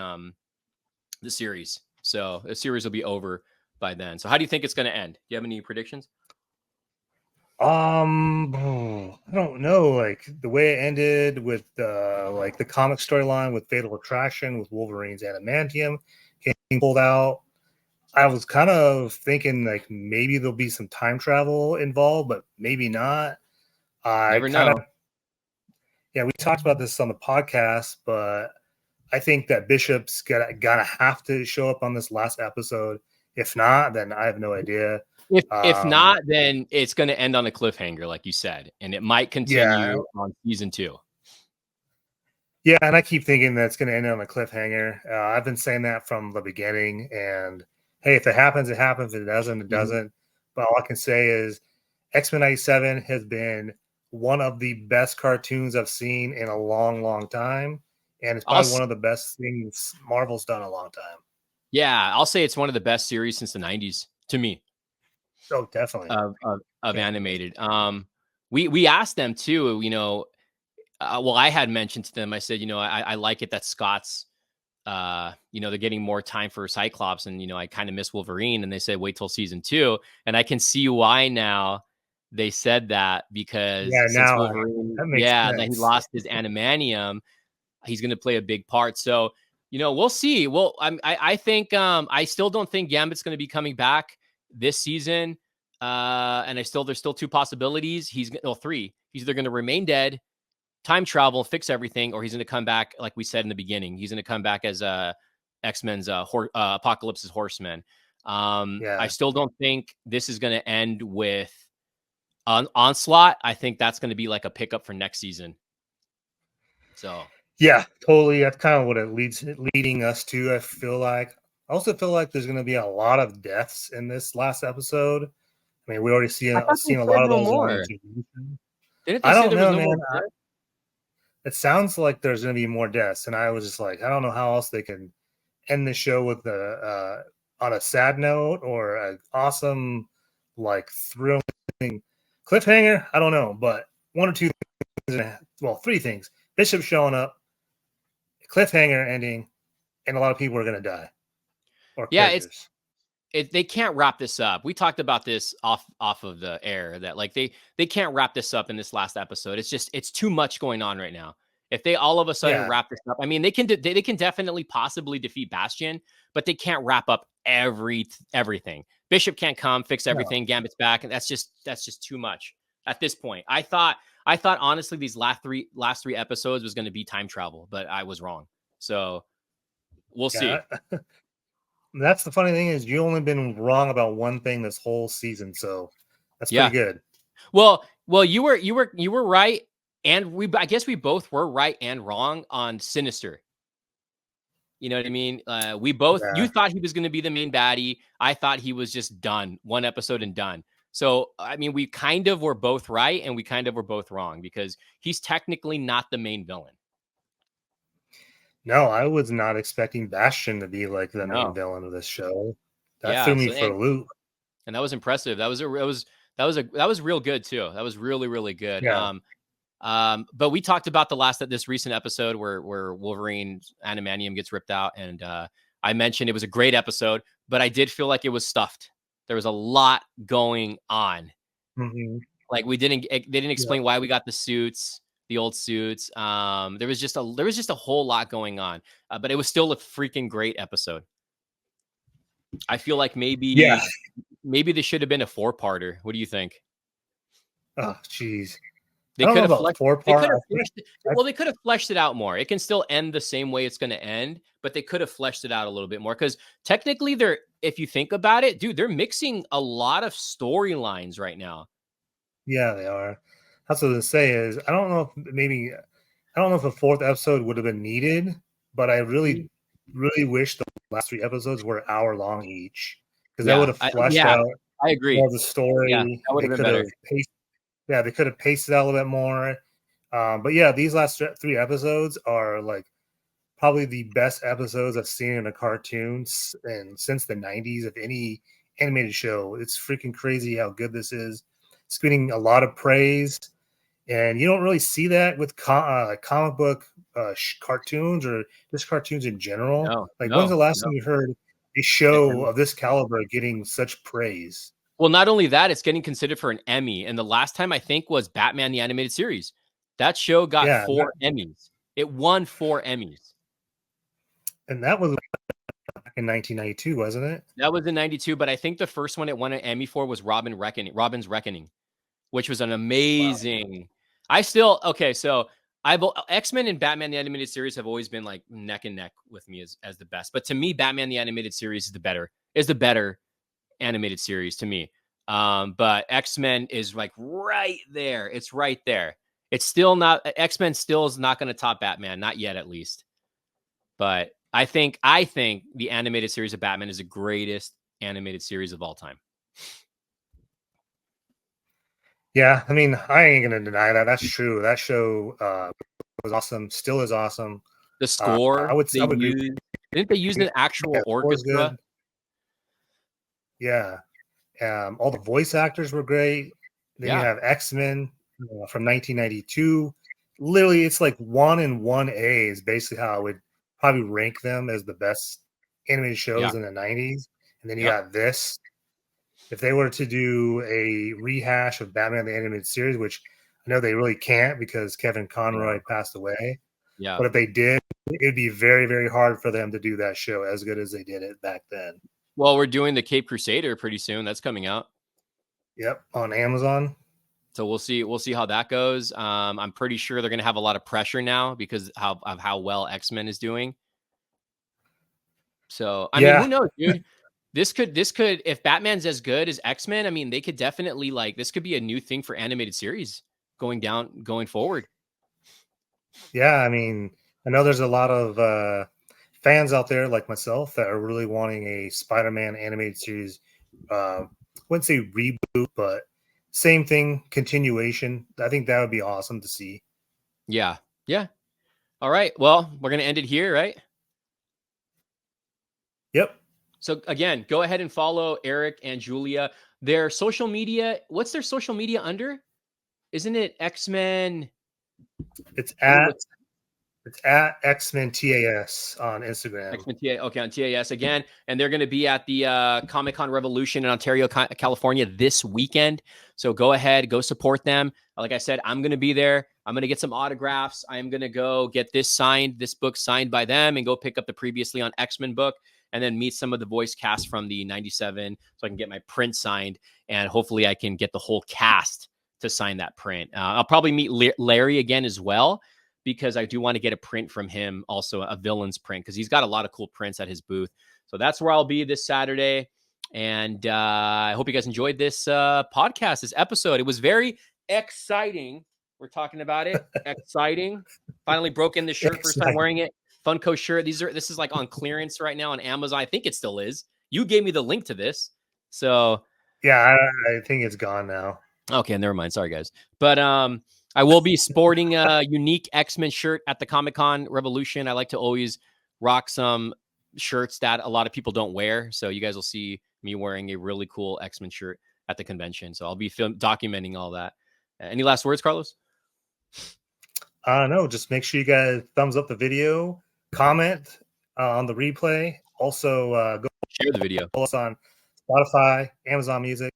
series. So the series will be over by then. So, how do you think it's going to end? Do you have any predictions? I don't know. Like the way it ended with like the comic storyline with Fatal Attraction with Wolverine's adamantium getting pulled out. I was kind of thinking like maybe there'll be some time travel involved, but maybe not. Never know. Yeah, we talked about this on the podcast, but I think that Bishop's gonna have to show up on this last episode. If not, then I have no idea. If not, then it's going to end on a cliffhanger, like you said, and it might continue on season 2. Yeah, and I keep thinking that it's going to end on a cliffhanger. I've been saying that from the beginning. And hey, if it happens, it happens. If it doesn't, it doesn't. But all I can say is X-Men 97 has been one of the best cartoons I've seen in a long, long time. And it's probably one of the best things Marvel's done in a long time. Yeah, I'll say it's one of the best series since the 90s to me. Oh, definitely. Of animated. We asked them too, well, I had mentioned to them, I said, I like it that Scott's, they're getting more time for Cyclops, and, I kind of miss Wolverine, and they said, wait till season 2. And I can see why now they said that, because now Wolverine, that he lost his animanium, he's going to play a big part. So, we'll see. Well, I think, I still don't think Gambit's going to be coming back this season, and there's still 2 possibilities. 3. He's either going to remain dead, time travel, fix everything, or he's going to come back, like we said in the beginning. He's going to come back as X-Men's Apocalypse's Horseman. I still don't think this is going to end with Onslaught. I think that's going to be like a pickup for next season. So yeah, totally. That's kind of what it leading us to. I feel like. I also feel like there's going to be a lot of deaths in this last episode. I mean, we already seen a lot of those. I don't know, man. It sounds like there's going to be more deaths, and I was just like, I don't know how else they can end the show with on a sad note or an awesome, like thrilling cliffhanger. I don't know, but 1 or 2 things. Well, 3 things: Bishop showing up, cliffhanger ending, and a lot of people are going to die. They can't wrap this up. We talked about this off of the air, that like they can't wrap this up in this last episode. It's too much going on right now. If they all of a sudden wrap this up, I mean, they can definitely possibly defeat Bastion, but they can't wrap up everything. Bishop can't come fix everything. Gambit's back, and that's just too much at this point. I thought honestly these last three episodes was going to be time travel, but I was wrong. So we'll see. That's the funny thing is you only been wrong about one thing this whole season, so that's pretty good. Well, you were right, and I guess we both were right and wrong on Sinister. You know what I mean? We both you thought he was going to be the main baddie. I thought he was just done, 1 episode and done. So I mean, we kind of were both right, and we kind of were both wrong, because he's technically not the main villain. No, I was not expecting Bastion to be like the main villain of this show. That threw me for a loop. And that was impressive. That was real good too. That was really, really good. Yeah. But we talked about this recent episode where Wolverine's animanium gets ripped out, and I mentioned it was a great episode, but I did feel like it was stuffed. There was a lot going on. Mm-hmm. Like they didn't explain why we got the suits. The old suits. There was just a whole lot going on, but it was still a freaking great episode. I feel like maybe this should have been a 4-parter. What do you think? Oh, jeez. They could have fleshed it out more. It can still end the same way it's going to end, but they could have fleshed it out a little bit more, because technically if you think about it, dude, they're mixing a lot of storylines right now. Yeah, they are. That's what I was going to say is I don't know if a 4th episode would have been needed, but I really, really wish the last 3 episodes were hour long each, because that would have fleshed out I agree. more of the story. Yeah, that would have been better. They could have paced it out a little bit more. But yeah, these last 3 episodes are like probably the best episodes I've seen in a cartoon and since the 90s of any animated show. It's freaking crazy how good this is. It's getting a lot of praise, and you don't really see that with comic book cartoons or just cartoons in general. When's the last time you heard a show of this caliber getting such praise? Well, not only that, it's getting considered for an Emmy. And the last time I think was Batman the Animated Series. That show got 4 Emmys. It won 4 Emmys. And that was back in 1992, wasn't it? That was in 92, but I think the first one it won an Emmy for was Robin's Reckoning, which was an amazing. Wow. So X-Men and Batman the Animated Series have always been like neck and neck with me as the best. But to me, Batman the Animated Series is the better animated series to me. But X-Men is like right there. It's right there. It's still not, X-Men still is not going to top Batman, not yet at least. But I think the animated series of Batman is the greatest animated series of all time. Yeah, I mean, I ain't gonna deny that. That's true. That show was awesome. Still is awesome. The score, didn't they use an actual orchestra? Yeah. All the voice actors were great. Then you have X-Men from 1992. Literally, it's like 1 and 1A is basically how I would probably rank them as the best animated shows in the 90s. And then you got this. If they were to do a rehash of Batman the Animated Series, which I know they really can't because Kevin Conroy passed away. Yeah. But if they did, it'd be very, very hard for them to do that show as good as they did it back then. Well, we're doing the Cape Crusader pretty soon. That's coming out. Yep, on Amazon. So we'll see how that goes. I'm pretty sure they're going to have a lot of pressure now because of how well X-Men is doing. So I mean, who knows, dude? This could, if Batman's as good as X-Men, I mean, they could definitely this could be a new thing for animated series going forward. Yeah, I mean, I know there's a lot of fans out there like myself that are really wanting a Spider-Man animated series. Wouldn't say reboot, but same thing, continuation. I think that would be awesome to see. Yeah. All right. Well, we're gonna end it here, right? Yep. So again, go ahead and follow Eric and Julia. Their social media, what's their social media under? Isn't it X-Men? It's at XMen TAS on Instagram. XMen TAS, okay, on TAS again. And they're going to be at the Comic-Con Revolution in Ontario, California this weekend. So go ahead, go support them. Like I said, I'm going to be there. I'm going to get some autographs. I'm going to go get this book signed by them and go pick up the Previously on X-Men book. And then meet some of the voice cast from the 97 so I can get my print signed. And hopefully I can get the whole cast to sign that print. I'll probably meet Larry again as well, because I do want to get a print from him, also a villain's print, because he's got a lot of cool prints at his booth. So that's where I'll be this Saturday. And I hope you guys enjoyed this podcast, this episode. It was very exciting. We're talking about it. Exciting. Finally broke in the shirt, first time wearing it. Funko shirt. This is like on clearance right now on Amazon. I think it still is. You gave me the link to this. So yeah, I think it's gone now. Okay, never mind. Sorry, guys. But I will be sporting a unique X-Men shirt at the Comic-Con Revolution. I like to always rock some shirts that a lot of people don't wear. So you guys will see me wearing a really cool X-Men shirt at the convention. So I'll be documenting all that. Any last words, Carlos? No, just make sure you guys thumbs up the video. Comment on the replay. Also, go share the video. Follow us on Spotify, Amazon Music,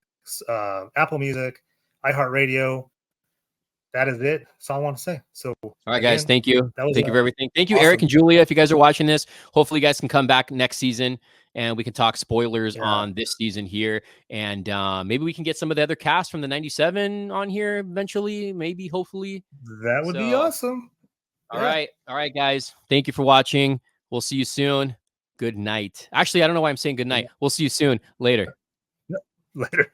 Apple Music, iHeartRadio. That is it. That's all I want to say. So, all right, guys, thank you. Thank you for everything. Thank you, awesome. Eric and Julia. If you guys are watching this, hopefully you guys can come back next season and we can talk spoilers on this season here. And maybe we can get some of the other cast from the 97 on here eventually. Maybe, hopefully. That would be awesome. All right, guys. Thank you for watching. We'll see you soon. Good night. Actually, I don't know why I'm saying good night. We'll see you soon. Later. Later.